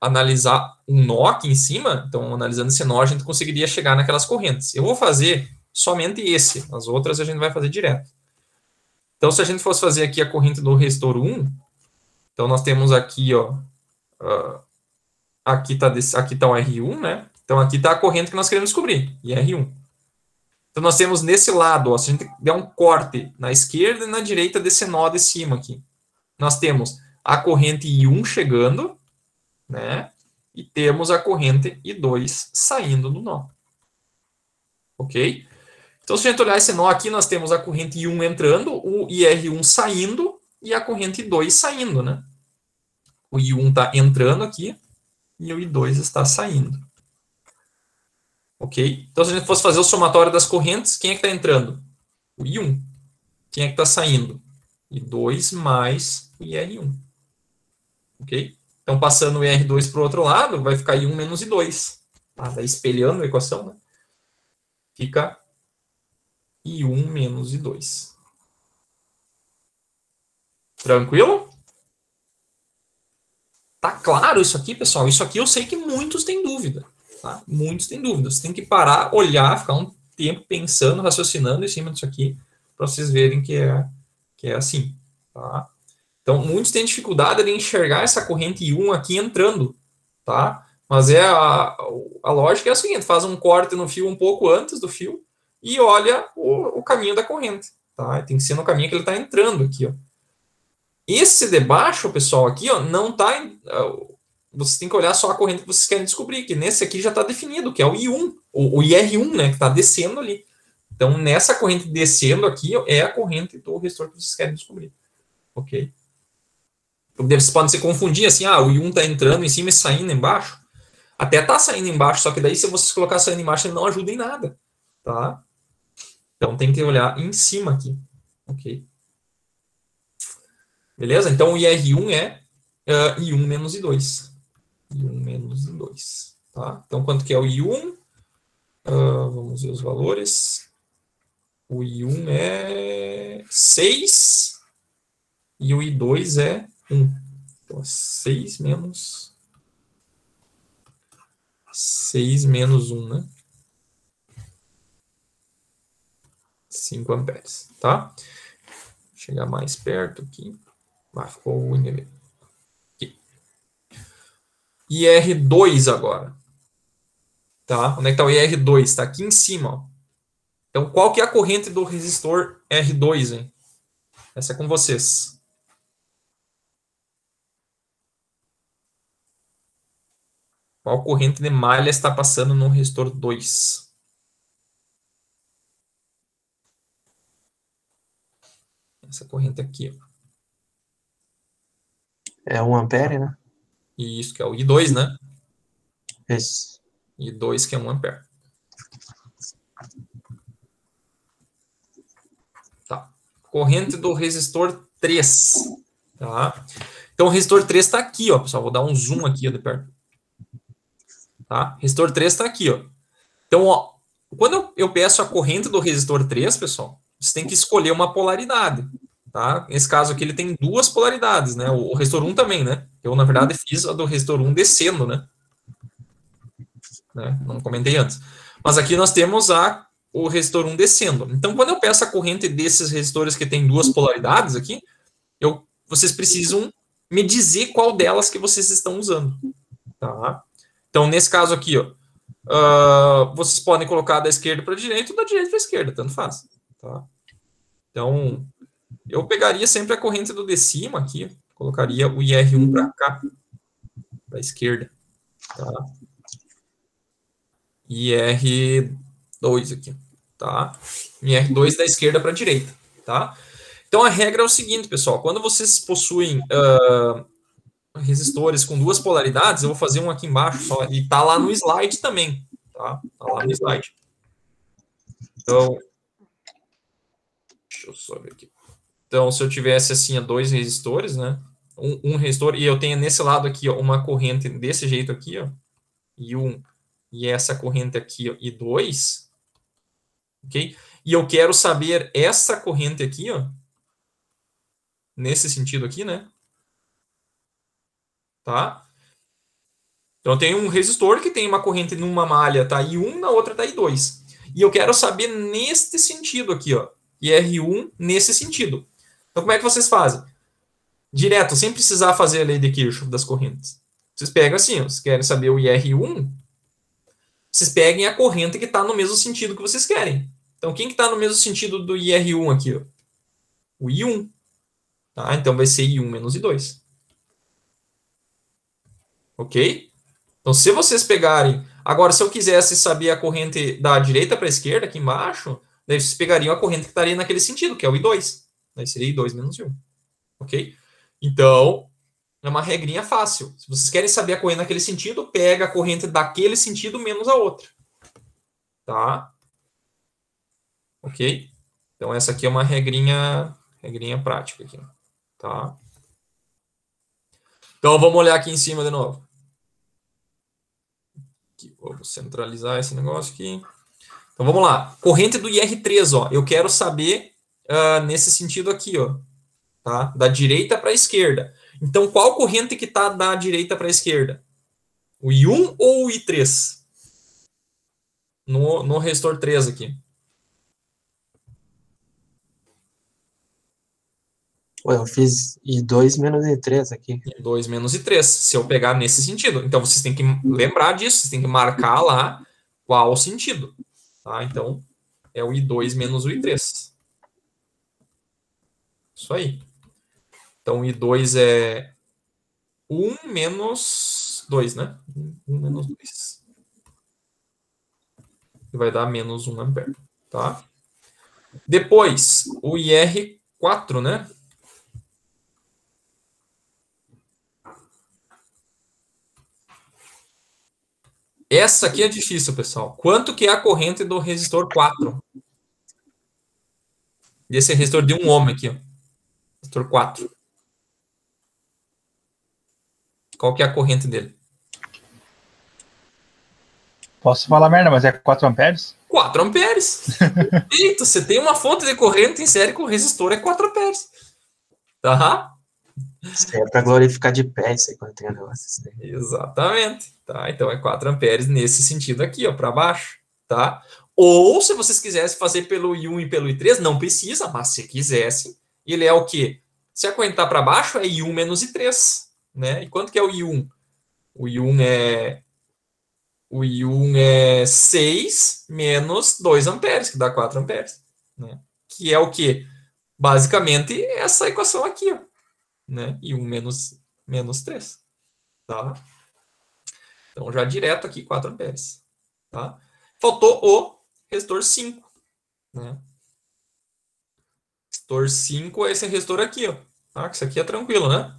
analisar um nó aqui em cima, então, analisando esse nó, a gente conseguiria chegar naquelas correntes. Eu vou fazer somente esse. As outras a gente vai fazer direto. Então, se a gente fosse fazer aqui a corrente do resistor 1, então nós temos aqui, ó, aqui tá o R1, né? Então, aqui está a corrente que nós queremos descobrir, e R1. Então, nós temos nesse lado, ó, se a gente der um corte na esquerda e na direita desse nó de cima aqui, nós temos a corrente I1 chegando, né? E temos a corrente I2 saindo do nó. Ok? Então, se a gente olhar esse nó aqui, nós temos a corrente I1 entrando, o IR1 saindo e a corrente I2 saindo, né? O I1 está entrando aqui e o I2 está saindo. Ok? Então, se a gente fosse fazer o somatório das correntes, quem é que está entrando? O I1. Quem é que está saindo? I2 mais o IR1. Ok? Então, passando o IR2 para o outro lado, vai ficar I1 menos I2. Tá? Daí, espelhando a equação, né? Fica I1 menos I2. Tranquilo? Tá claro isso aqui, pessoal? Isso aqui eu sei que muitos têm dúvida. Tá? Muitos têm dúvida. Você tem que parar, olhar, ficar um tempo pensando, raciocinando em cima disso aqui, para vocês verem que é assim. Tá? Então, muitos têm dificuldade de enxergar essa corrente I1 aqui entrando. Tá? Mas a lógica é a seguinte: faz um corte no fio um pouco antes do fio e olha o caminho da corrente. Tá? Tem que ser no caminho que ele está entrando aqui. Ó. Esse de baixo, pessoal, aqui, ó, não está... Vocês têm que olhar só a corrente que vocês querem descobrir, que nesse aqui já está definido, que é o I1, o IR1, né, que está descendo ali. Então, nessa corrente descendo aqui, ó, é a corrente do resistor que vocês querem descobrir. Ok? Vocês podem se confundir assim, o I1 está entrando em cima e saindo embaixo. Até está saindo embaixo, só que daí se vocês colocar saindo embaixo, ele não ajuda em nada. Tá? Então, tem que olhar em cima aqui. Ok? Beleza? Então, o IR1 é I1 menos I2. I1 menos I2. Tá? Então, quanto que é o I1? Vamos ver os valores. O I1 é 6 e o I2 é 1. Então, 6 menos 1, né? 5 amperes, tá? Vou chegar mais perto aqui. Ficou ruim ali. Aqui. IR2 agora. Tá? Onde é que está o IR2? Está aqui em cima, ó. Então, qual que é a corrente do resistor R2, hein? Essa é com vocês. Qual corrente de malha está passando no resistor 2? Essa corrente aqui, ó. É 1 ampere, né? E isso que é o I2, né? Isso. I2 que é 1 ampere. Tá. Corrente do resistor 3. Tá? Então, o resistor 3 está aqui, ó, pessoal. Vou dar um zoom aqui, ó, de perto. Tá? Resistor 3 está aqui, ó. Então, ó, quando eu peço a corrente do resistor 3, pessoal, você tem que escolher uma polaridade. Tá? Nesse caso aqui, ele tem duas polaridades, né? O resistor 1 também, né? Eu, na verdade, fiz a do resistor 1 descendo, né? Não comentei antes. Mas aqui nós temos o resistor 1 descendo. Então, quando eu peço a corrente desses resistores que tem duas polaridades aqui, vocês precisam me dizer qual delas que vocês estão usando. Tá? Então, nesse caso aqui, ó, vocês podem colocar da esquerda para a direita ou da direita para a esquerda, tanto faz. Tá? Então, eu pegaria sempre a corrente do de cima aqui, colocaria o IR1 para cá, para a esquerda. Tá? IR2 aqui. Tá? IR2 da esquerda para a direita. Tá? Então, a regra é o seguinte, pessoal. Quando vocês possuem resistores com duas polaridades, eu vou fazer um aqui embaixo, só, e tá lá no slide também. Tá lá no slide. Então, deixa eu só ver aqui. Então, se eu tivesse assim, dois resistores, né? Um resistor, e eu tenho nesse lado aqui, ó, uma corrente desse jeito aqui, ó, e essa corrente aqui, ó, I2, ok? E eu quero saber essa corrente aqui, ó, nesse sentido aqui, né? Tá? Então, tem um resistor que tem uma corrente numa malha, tá I1, na outra tá I2. E eu quero saber neste sentido aqui, ó, IR1 nesse sentido. Então, como é que vocês fazem? Direto, sem precisar fazer a lei de Kirchhoff das correntes. Vocês pegam assim, vocês querem saber o IR1, vocês peguem a corrente que está no mesmo sentido que vocês querem. Então, quem que está no mesmo sentido do IR1 aqui? Ó? O I1. Tá? Então, vai ser I1 menos I2. Ok? Então, se vocês pegarem... Agora, se eu quisesse saber a corrente da direita para a esquerda, aqui embaixo, daí vocês pegariam a corrente que estaria naquele sentido, que é o I2. Daí seria I2 menos I1. Ok? Então, é uma regrinha fácil. Se vocês querem saber a corrente naquele sentido, pega a corrente daquele sentido menos a outra. Tá? Ok? Então, essa aqui é uma regrinha prática. Aqui, tá? Então, vamos olhar aqui em cima de novo. Aqui, vamos centralizar esse negócio aqui. Então, vamos lá. Corrente do IR3, ó. Eu quero saber nesse sentido aqui, ó. Tá? Da direita para a esquerda. Então, qual corrente que está da direita para a esquerda? O I1 ou o I3? No resistor 3 aqui. Eu fiz I2 menos I3 aqui. I2 menos I3, se eu pegar nesse sentido. Então, vocês têm que lembrar disso, vocês têm que marcar lá qual o sentido. Tá? Então, é o I2 menos o I3. Isso aí. Então, I2 é 1 menos 2, né? 1 menos 2. Que vai dar menos 1 ampere. Tá? Depois, o IR4, né? Essa aqui é difícil, pessoal. Quanto que é a corrente do resistor 4? Desse resistor de 1 ohm aqui, ó. Resistor 4. Qual que é a corrente dele? Posso falar merda, mas é 4 amperes? 4 amperes. Eita, você tem uma fonte de corrente em série com resistor, é 4 amperes. Tá? Isso aí é pra glorificar de pé, isso aí, quando tem um negócio assim. Exatamente. Tá? Então é 4 amperes nesse sentido aqui, ó, para baixo. Tá? Ou, se vocês quisessem fazer pelo I1 e pelo I3, não precisa, mas se quisessem, ele é o quê? Se a corrente está para baixo, é I1 menos I3. Né? E quanto que é o I1? O I1 é 6 menos 2 amperes, que dá 4 amperes. Né? Que é o quê? Basicamente, essa equação aqui. Ó, né? I1 menos 3. Tá? Então, já direto aqui, 4 amperes. Tá? Faltou o resistor 5. Né? Resistor 5 é esse resistor aqui. Ó. Tá? Isso aqui é tranquilo, né?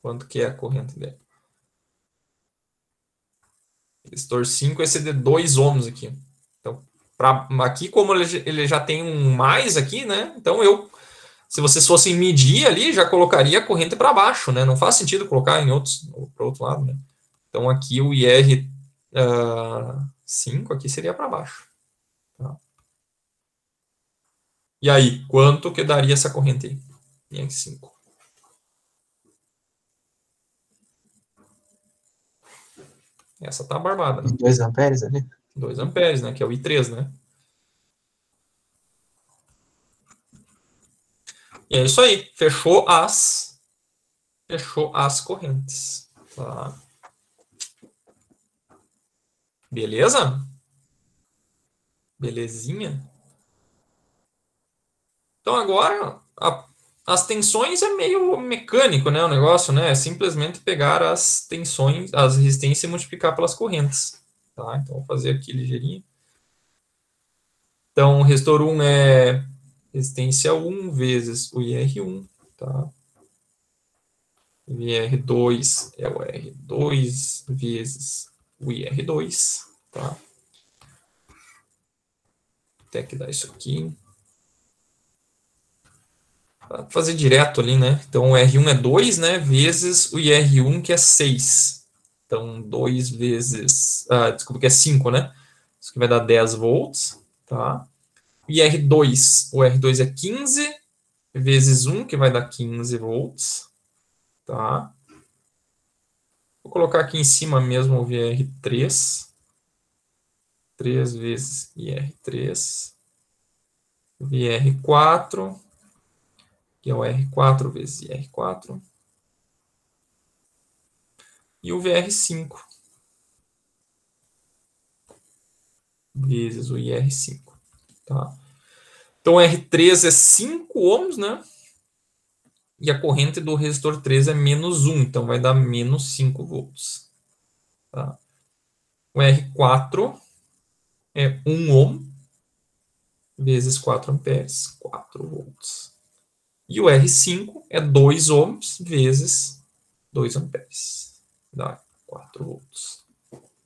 Quanto que é a corrente dele? Resistor 5 é esse de 2 ohms aqui. Então, aqui, como ele já tem um mais aqui, né? Então, se vocês fossem medir ali, já colocaria a corrente para baixo, né? Não faz sentido colocar para o outro lado, né? Então, aqui o IR 5 aqui seria para baixo. Tá? E aí, quanto que daria essa corrente aí? IR 5. Essa tá barbada, né? 2 amperes ali? 2 amperes, né? Que é o I3, né? E é isso aí. Fechou as correntes. Tá? Beleza? Belezinha? Então agora as tensões é meio mecânico, né? O negócio, né? É simplesmente pegar as tensões, as resistências e multiplicar pelas correntes. Tá? Então vou fazer aqui ligeirinho. Então o resistor 1 é resistência 1 vezes o IR1. Tá? O IR2 é o R2 vezes o IR2. Tá? Até que dá isso aqui. Para fazer direto ali, né? Então, o R1 é 2, né? Vezes o IR1, que é 6. Então, 2 vezes... desculpa, que é 5, né? Isso aqui vai dar 10 volts, tá? O IR2, o R2 é 15 vezes 1, que vai dar 15 volts, tá? Vou colocar aqui em cima mesmo o VR3. 3 vezes IR3. VR4, que é o R4 vezes IR4. E o VR5 vezes o IR5. Tá? Então, R3 é 5 ohms, né? E a corrente do resistor 3 é menos 1, então vai dar menos 5 volts. Tá? O R4 é 1 ohm vezes 4 amperes, 4 volts. E o R5 é 2 ohms vezes 2 amperes, dá 4 volts.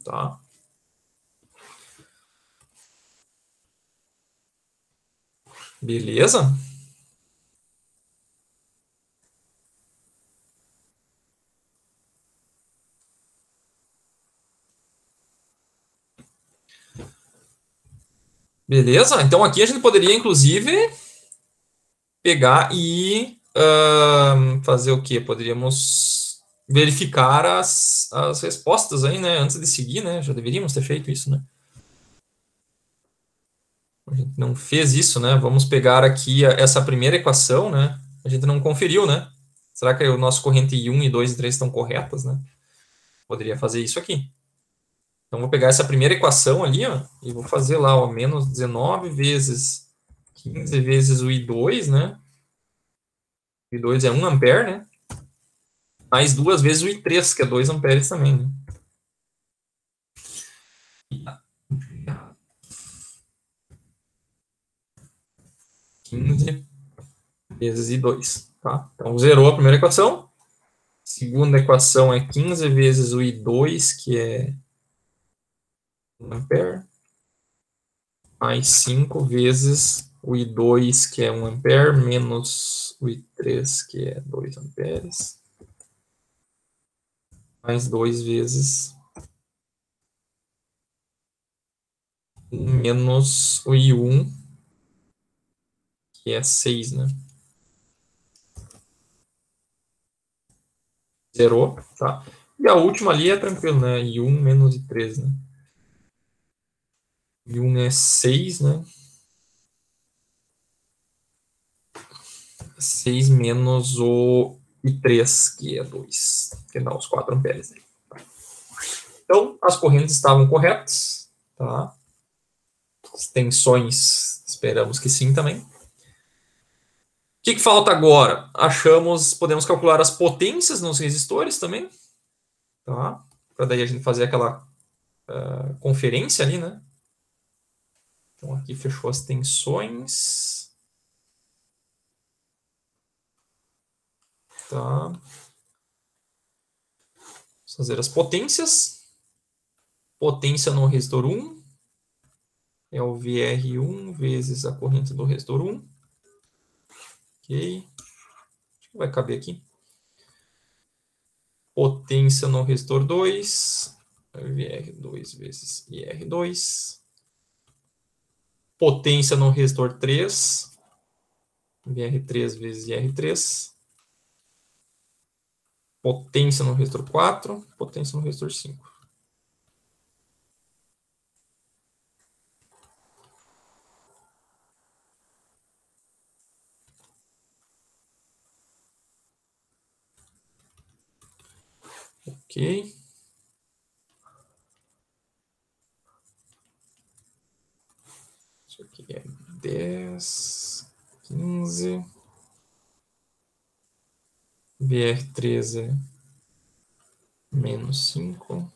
Tá? Beleza? Beleza? Então aqui a gente poderia, inclusive, pegar e fazer o quê? Poderíamos verificar as respostas aí, né? Antes de seguir, né? Já deveríamos ter feito isso, né? A gente não fez isso, né? Vamos pegar aqui essa primeira equação, né? A gente não conferiu, né? Será que o nosso corrente I1, I2 e 3 estão corretas, né? Poderia fazer isso aqui. Então, vou pegar essa primeira equação ali, ó, e vou fazer lá, ó, menos 19 vezes 15 vezes o I2, né? O I2 é 1 ampere, né? Mais 2 vezes o I3, que é 2 amperes também, né? 15 vezes I2, tá? Então, zerou a primeira equação. Segunda equação é 15 vezes o I2, que é 1 ampere, mais 5 vezes o I2, que é 1 ampere, menos o I3, que é 2 amperes, mais 2 vezes menos o I1, que é 6, né? Zerou, tá? E a última ali é tranquilo, né? I1 menos I3, né? I1 é 6, né? 6 menos o I3, que é 2, que dá os 4 amperes. Né? Então, as correntes estavam corretas, tá? As tensões, esperamos que sim também. O que falta agora? Podemos calcular as potências nos resistores também, tá? Para daí a gente fazer aquela conferência ali, né? Então, aqui fechou as tensões. Tá. Vamos fazer as potências. Potência no resistor 1 é o VR1 vezes a corrente do resistor 1. Ok. Acho que vai caber aqui. Potência no resistor 2, VR2 vezes IR2. Potência no resistor 3, VR3 vezes IR3. Potência no resistor 4, potência no resistor 5. Ok. Isso aqui é 10, 15. VR3 é menos 5.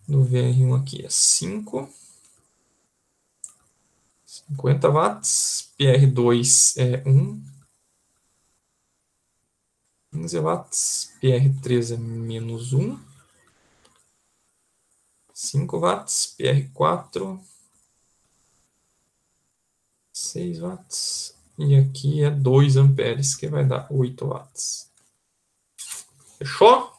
Do VR1 aqui é 5. 50 watts. PR2 é 1. 15 watts. PR3 é menos 1. 5 watts. PR4. 6 watts. E aqui é 2 amperes, que vai dar 8 watts. Fechou?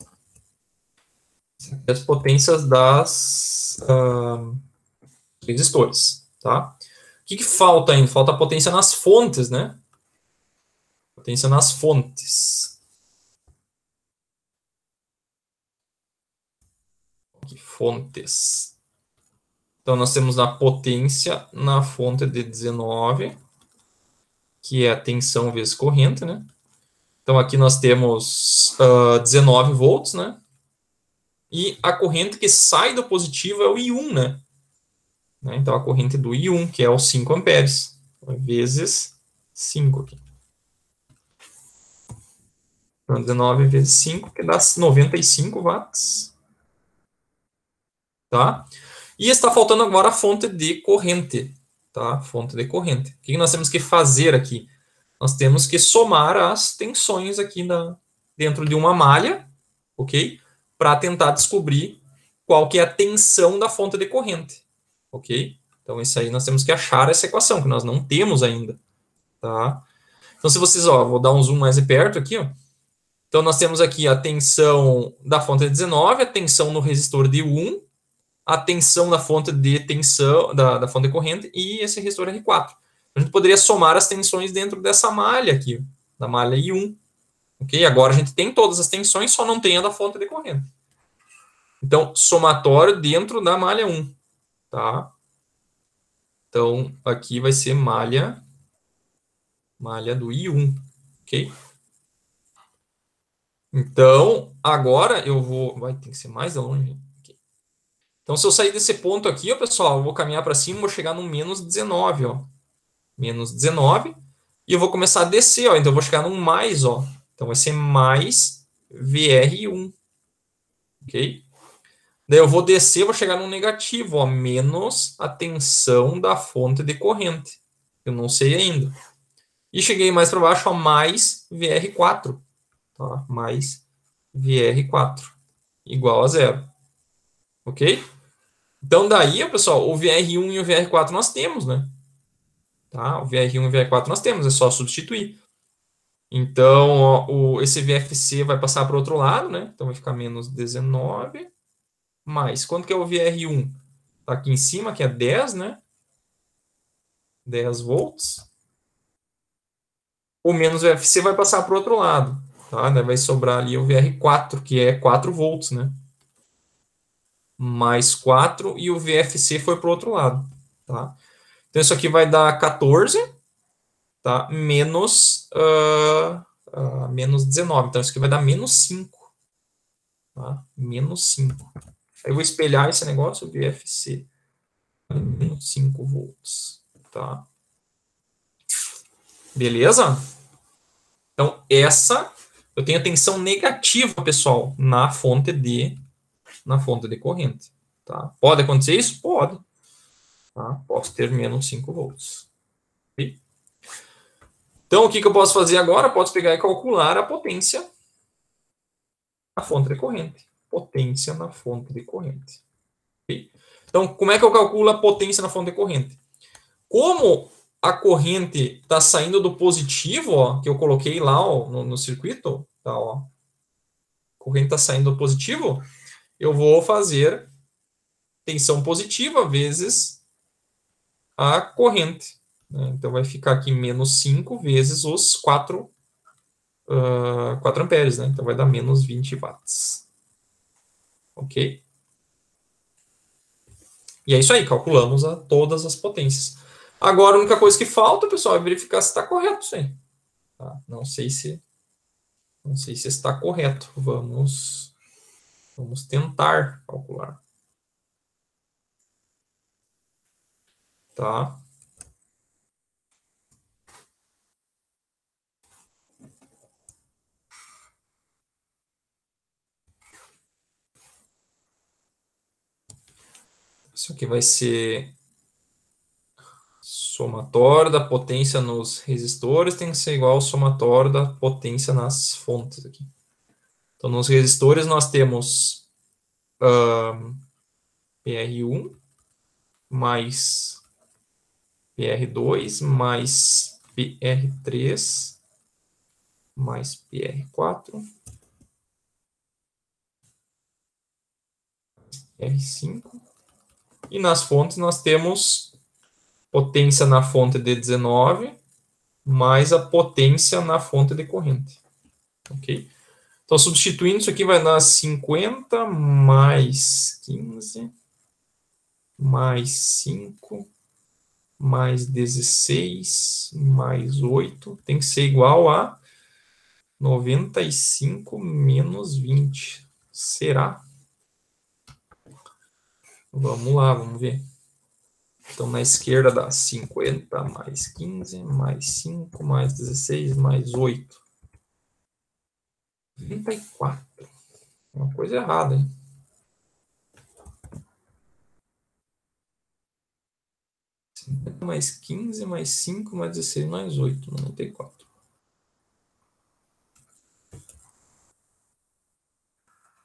As potências das resistores, tá? O que falta ainda? Falta a potência nas fontes, né? Potência nas fontes. Aqui, fontes. Então, nós temos a potência na fonte de 19, que é a tensão vezes corrente, né? Então, aqui nós temos 19 volts, né? E a corrente que sai do positivo é o I1, né? Então, a corrente do I1, que é os 5 amperes, vezes 5 aqui. Então, 19 vezes 5, que dá 95 watts. Tá? E está faltando agora a fonte de corrente. Tá? Fonte de corrente. O que nós temos que fazer aqui? Nós temos que somar as tensões aqui dentro de uma malha, ok? Para tentar descobrir qual que é a tensão da fonte de corrente. Ok? Então, isso aí nós temos que achar essa equação, que nós não temos ainda. Tá? Então, se vocês, vou dar um zoom mais perto aqui, ó. Então, nós temos aqui a tensão da fonte de 19, a tensão no resistor de 1, a tensão da fonte de tensão, da fonte de corrente e esse resistor R4. A gente poderia somar as tensões dentro dessa malha aqui, da malha I1. Ok? Agora a gente tem todas as tensões, só não tem a da fonte de corrente. Então, somatório dentro da malha 1. Tá? Então, aqui vai ser malha do I1. Ok? Então, agora eu vou... tem que ser mais longe. Okay. Então, se eu sair desse ponto aqui, ó, pessoal, eu vou caminhar para cima, vou chegar no menos 19, ó. Menos 19. E eu vou começar a descer, ó. Então, eu vou chegar no mais, ó. Então, vai ser mais VR1. Ok? Daí eu vou descer, vou chegar no negativo, ó. Menos a tensão da fonte de corrente. Eu não sei ainda. E cheguei mais para baixo, ó. Mais VR4. Tá? Mais VR4 igual a 0. Ok? Então, daí, pessoal, o VR1 e o VR4 nós temos, né? Tá? O VR1 e o VR4 nós temos, é só substituir. Então, ó, esse VFC vai passar para o outro lado, né? Então, vai ficar menos 19. Mais, quanto que é o VR1? Tá aqui em cima, que é 10, né? 10 volts. O menos VFC vai passar para o outro lado. Tá? Daí vai sobrar ali o VR4, que é 4 volts, né? Mais 4 e o VFC foi para o outro lado. Tá? Então, isso aqui vai dar 14, tá? Menos 19. Então, isso aqui vai dar menos 5. Tá? Menos 5. Aí eu vou espelhar esse negócio, VFC. Menos 5 volts. Tá? Beleza? Então, eu tenho tensão negativa, pessoal, na fonte de corrente. Tá? Pode acontecer isso? Pode. Tá? Posso ter menos 5 volts. Okay? Então, o que eu posso fazer agora? Posso pegar e calcular a potência na fonte de corrente. Potência na fonte de corrente. Okay? Então, como é que eu calculo a potência na fonte de corrente? Como a corrente está saindo do positivo, ó, que eu coloquei lá ó, no circuito, tá, ó, a corrente está saindo do positivo, eu vou fazer tensão positiva vezes a corrente. Né? Então, vai ficar aqui menos 5 vezes os 4 amperes. Né? Então, vai dar menos 20 watts. Ok? E é isso aí, calculamos todas as potências. Agora, a única coisa que falta, pessoal, é verificar se está correto isso aí. Tá? Não sei se está correto. Vamos tentar calcular. Tá? Isso aqui vai ser somatório da potência nos resistores, tem que ser igual ao somatório da potência nas fontes aqui. Então, nos resistores nós temos PR1 mais PR2 mais PR3 mais PR4 PR5. E nas fontes nós temos potência na fonte de 19 mais a potência na fonte de corrente. Ok? Então, substituindo isso aqui vai dar 50 mais 15 mais 5 mais 16 mais 8 tem que ser igual a 95 menos 20. Será? Vamos lá, vamos ver. Então, na esquerda dá 50 mais 15 mais 5 mais 16 mais 8. 34. Uma coisa errada, hein? Mais 15 mais 5 mais 16 mais 8. 94.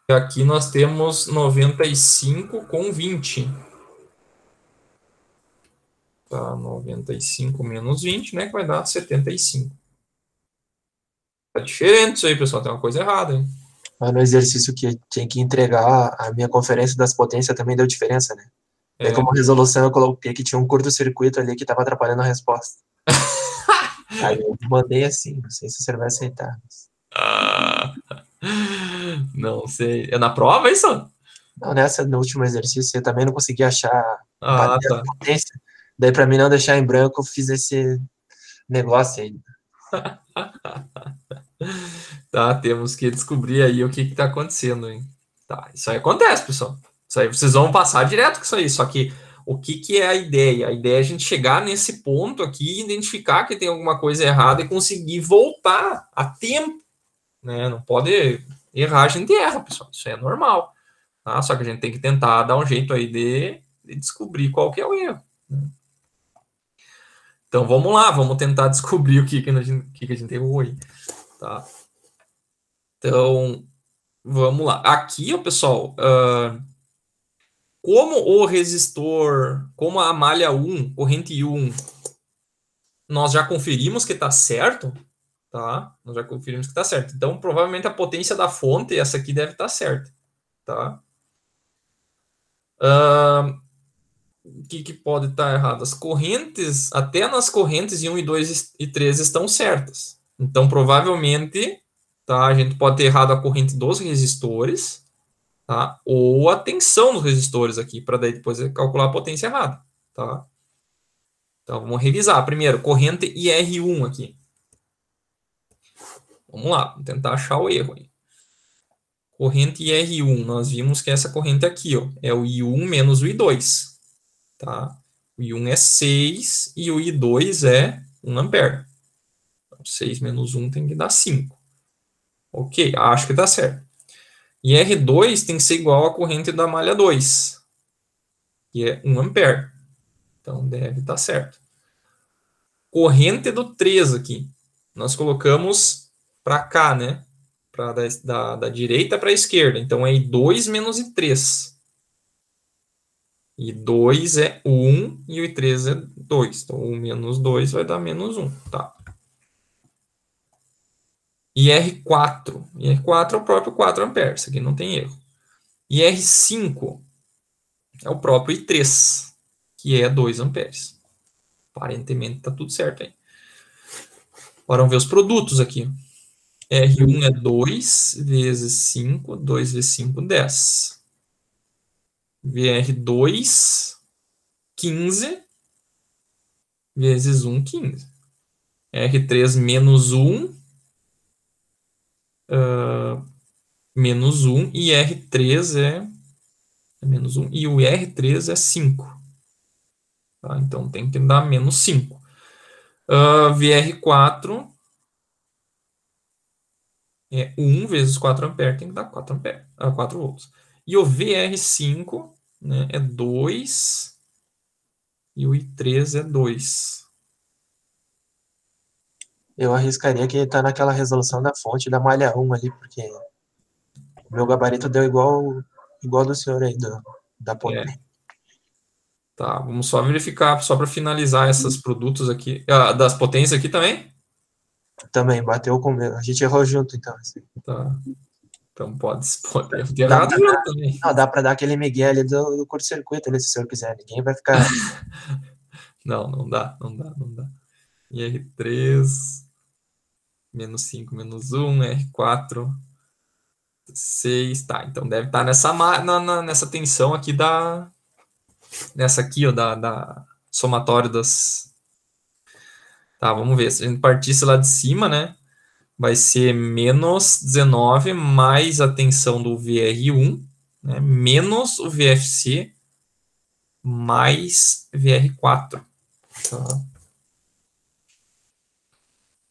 E aqui nós temos 95 com 20. Tá, 95 menos 20, né? Que vai dar 75. Tá diferente isso aí, pessoal. Tem uma coisa errada, hein? Mas no exercício que tinha que entregar, a minha conferência das potências também deu diferença, né? Daí, como resolução, eu coloquei que tinha um curto-circuito ali que estava atrapalhando a resposta. Aí eu mandei assim, não sei se você vai aceitar. Não sei. É na prova isso? Não, no último exercício, eu também não consegui achar tá. a potência. Daí, para mim não deixar em branco, eu fiz esse negócio aí. Tá, temos que descobrir aí o que está acontecendo, hein? Tá, isso aí acontece, pessoal. Isso aí vocês vão passar direto com isso aí. Só que o que é a ideia? A ideia é a gente chegar nesse ponto aqui, identificar que tem alguma coisa errada e conseguir voltar a tempo. Né? Não pode errar, a gente erra, pessoal. Isso é normal. Tá? Só que a gente tem que tentar dar um jeito aí de descobrir qual que é o erro. Né? Então vamos lá, vamos tentar descobrir o que a gente errou aí. Tá? Então, vamos lá. Aqui, pessoal, como o resistor, como a malha 1, corrente 1, nós já conferimos que está certo, tá? Nós já conferimos que está certo. Então, provavelmente a potência da fonte, essa aqui deve estar certa, tá? O que pode estar errado? As correntes, até nas correntes em 1 e 2 e 3 estão certas. Então, provavelmente, tá? A gente pode ter errado a corrente dos resistores, tá? Ou a tensão dos resistores aqui, para daí depois calcular a potência errada, tá? Então, vamos revisar. Primeiro, corrente IR1 aqui. Vamos lá, vamos tentar achar o erro aí. Corrente IR1, nós vimos que essa corrente aqui, ó, é o I1 menos o I2, tá? O I1 é 6 e o I2 é 1 ampere. Então, 6 menos 1 tem que dar 5. Ok, acho que dá certo. E R2 tem que ser igual à corrente da malha 2, que é 1 ampere. Então, deve estar certo. Corrente do 3 aqui. Nós colocamos para cá, né? Da direita para a esquerda. Então, é I2 menos I3. I2 é 1 e o I3 é 2. Então, 1 menos 2 vai dar menos 1. Tá. E R4. R4 é o próprio 4 amperes. Isso aqui não tem erro. E R5 é o próprio I3, que é 2 amperes. Aparentemente está tudo certo aí. Agora vamos ver os produtos aqui. R1 é 2 vezes 5, 2 vezes 5, 10. VR2, 15 vezes 1, 15. R3 menos 1, menos 1, e R3 é menos 1, e o R3 é 5. Tá? Então tem que dar menos 5. VR4 é 1 vezes 4 amperes, tem que dar 4 amperes, 4 volts. E o VR5, né, é 2 e o I3 é 2. Eu arriscaria que tá naquela resolução da fonte da malha 1 ali, porque o meu gabarito deu igual do senhor aí, da potência. Tá, vamos só verificar, só para finalizar esses produtos aqui, das potências aqui também. Também, bateu com o meu. A gente errou junto, então. Assim. Tá. Então pode ter errado junto também. Não, dá pra dar aquele migué ali do curto-circuito ali, se o senhor quiser. Ninguém vai ficar. Não dá. E R3, menos 5, menos 1, R4, 6, tá. Então deve estar nessa tensão aqui nessa aqui, ó, da somatório das. Tá, vamos ver. Se a gente partisse lá de cima, né? Vai ser menos 19 mais a tensão do VR1, né, menos o VFC mais VR4. Tá?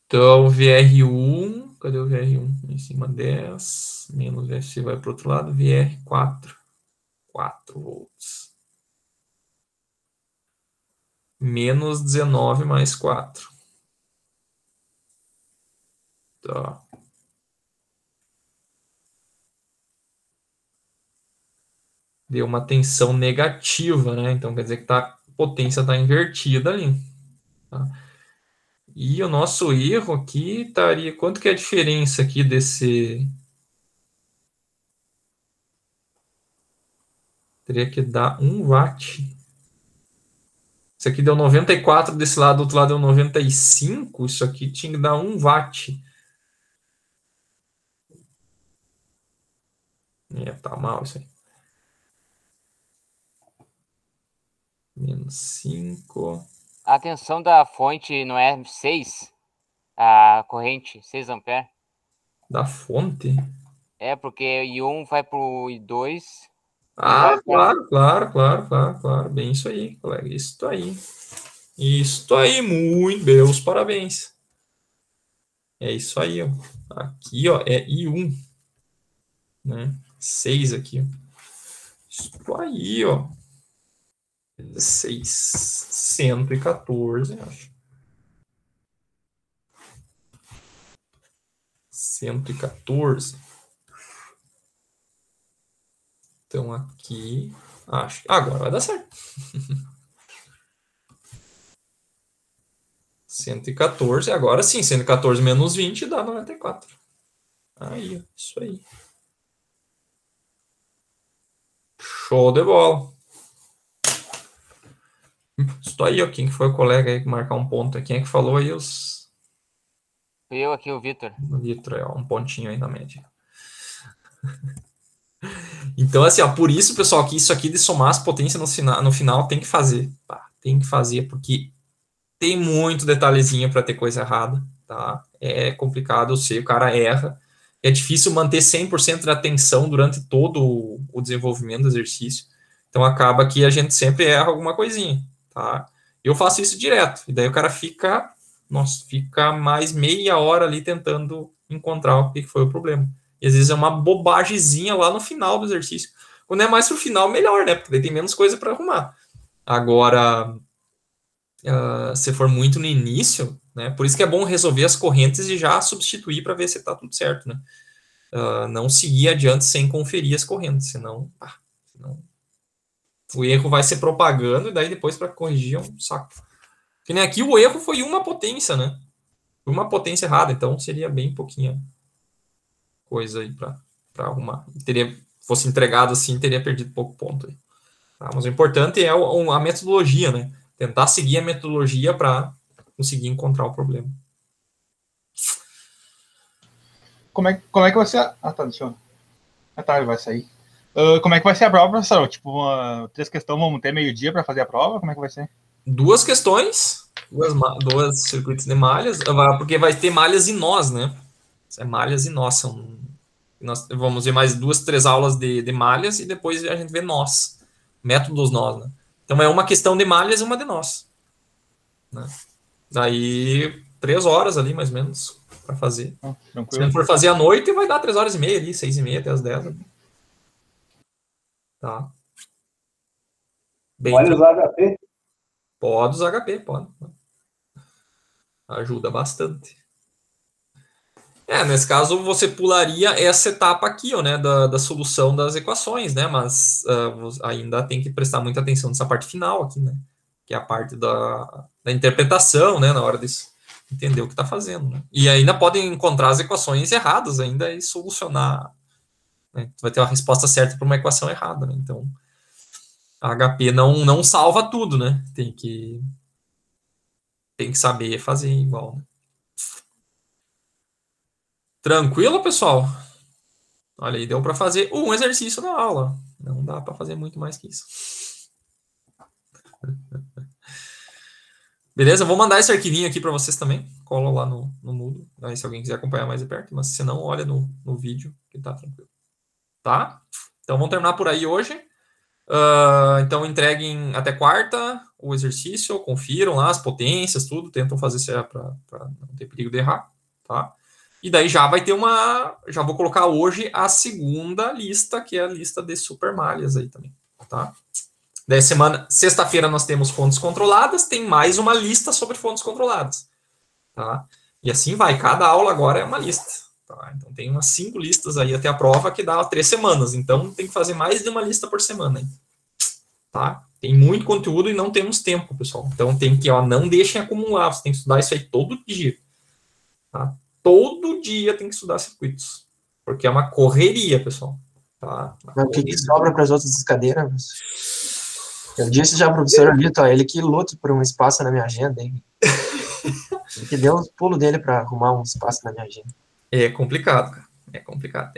Então, VR1, cadê o VR1? Em cima 10, menos VFC vai para o outro lado, VR4, 4 volts. Menos 19 mais 4. Tá. Deu uma tensão negativa, né? Então quer dizer que a potência está invertida ali. Tá? E o nosso erro aqui estaria... Quanto que é a diferença aqui desse... Teria que dar 1 watt. Isso aqui deu 94 desse lado, do outro lado deu 95. Isso aqui tinha que dar 1 watt. Tá mal isso aí. Menos 5. A tensão da fonte não é 6? A corrente, 6 amperes? Da fonte? É, porque I1 vai pro I2. Ah, claro. Bem isso aí, colega. Isso aí. Isso aí, muito bem. Os parabéns. É isso aí, ó. Aqui, ó, é I1. Né? 6 aqui, ó. Isso aí, ó. 16. 114, acho. 114. Então aqui, acho. Agora vai dar certo. 114, agora sim, 114 menos 20 dá 94. Aí, isso aí. Show de bola. Estou aí, ó. Quem que foi o colega aí que marcar um ponto? Quem é que falou aí os... Fui eu aqui, o Vitor. O Vitor, ó, um pontinho aí na média. Então, assim, ó, por isso, pessoal, que isso aqui de somar as potências no final tem que fazer. Tá? Tem que fazer, porque tem muito detalhezinho para ter coisa errada, tá? É complicado, eu sei, o cara erra. É difícil manter 100% da atenção durante todo o desenvolvimento do exercício. Então, acaba que a gente sempre erra alguma coisinha, tá? Eu faço isso direto. E daí o cara fica mais meia hora ali tentando encontrar o que foi o problema. E às vezes é uma bobagemzinha lá no final do exercício. Quando é mais pro final, melhor, né? Porque daí tem menos coisa para arrumar. Agora, se for muito no início, né? Por isso que é bom resolver as correntes e já substituir para ver se está tudo certo, né? Não seguir adiante sem conferir as correntes, senão o erro vai se propagando e daí depois para corrigir é um saco. Que nem aqui o erro foi uma potência, né? Uma potência errada, então seria bem pouquinha coisa aí para arrumar. Fosse entregado assim, teria perdido pouco ponto aí. Tá? Mas o importante é a metodologia, né? Tentar seguir a metodologia para conseguir encontrar o problema. Como é que vai ser? Tá, deixa eu... tá, ele vai sair. Como é que vai ser a prova, professor? Tipo, 3 questões, vamos ter meio-dia para fazer a prova? Como é que vai ser? 2 questões, 2 circuitos de malhas, porque vai ter malhas e nós, né? Malhas e nós nós vamos ver mais 2, 3 aulas de malhas e depois a gente vê nós, métodos nós, né? Então é uma questão de malhas e uma de nós, né? Daí 3 horas ali mais ou menos para fazer. Se a gente for fazer à noite, vai dar 3 horas e meia ali, 6h30 até as 10. Ali. Tá. Pode usar HP? Pode usar HP, pode. Ajuda bastante. Nesse caso, você pularia essa etapa aqui, ó, né, da solução das equações, né, mas ainda tem que prestar muita atenção nessa parte final aqui, né, que é a parte da interpretação, né, na hora de entender o que está fazendo, né, e ainda podem encontrar as equações erradas ainda e solucionar, né, vai ter uma resposta certa para uma equação errada, né, então a HP não salva tudo, né, tem que saber fazer igual, né. Tranquilo, pessoal? Olha aí, deu para fazer um exercício na aula. Não dá para fazer muito mais que isso. Beleza? Vou mandar esse arquivinho aqui para vocês também. Cola lá no Moodle. Aí, se alguém quiser acompanhar mais de perto. Mas se não, olha no vídeo que tá tranquilo. Tá? Então, vamos terminar por aí hoje. Então, entreguem até quarta o exercício. Confiram lá as potências, tudo. Tentam fazer para não ter perigo de errar. Tá? E daí já vai ter já vou colocar hoje a segunda lista, que é a lista de super malhas aí também, tá? Daí sexta-feira nós temos fontes controladas, tem mais uma lista sobre fontes controladas, tá? E assim vai, cada aula agora é uma lista, tá? Então tem umas 5 listas aí até a prova que dá 3 semanas, então tem que fazer mais de uma lista por semana, hein? Tá? Tem muito conteúdo e não temos tempo, pessoal. Então tem que, não deixem acumular, você tem que estudar isso aí todo dia, tá? Todo dia tem que estudar circuitos. Porque é uma correria, pessoal. Tá? Mas o que sobra para as outras cadeiras? Eu disse já ao professor Vitor, ele que luta por um espaço na minha agenda. Ele que deu os pulos dele para arrumar um espaço na minha agenda. É complicado, cara. É complicado.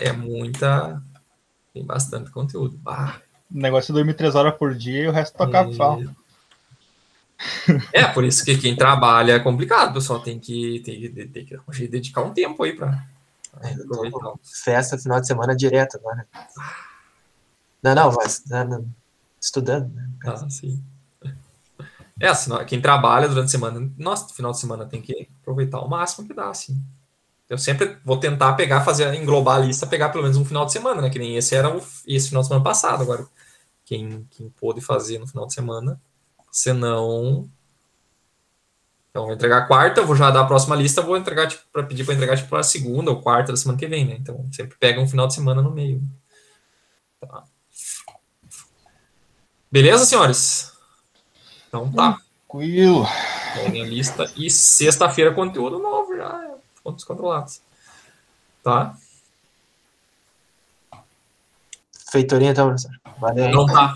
Tem bastante conteúdo. O negócio é dormir 3 horas por dia e o resto tocar pro sal. Por isso que quem trabalha é complicado, pessoal. Tem que dedicar um tempo aí para festa final de semana direto agora. Mas estudando, né? Sim. Quem trabalha durante a semana, final de semana tem que aproveitar o máximo que dá, assim. Eu sempre vou tentar englobar a lista, pegar pelo menos um final de semana, né? Que nem esse final de semana passado. Agora, quem pôde fazer no final de semana. Senão, então vou entregar quarta, vou já dar a próxima lista, vou entregar para pedir para entregar para a segunda ou quarta da semana que vem, né? Então sempre pega um final de semana no meio. Tá. Beleza, senhores? Então tá. Tranquilo. Peguem a lista. E sexta-feira, conteúdo novo já. Pontos controlados. Tá? Feitoria então, professor. Valeu. Não tá.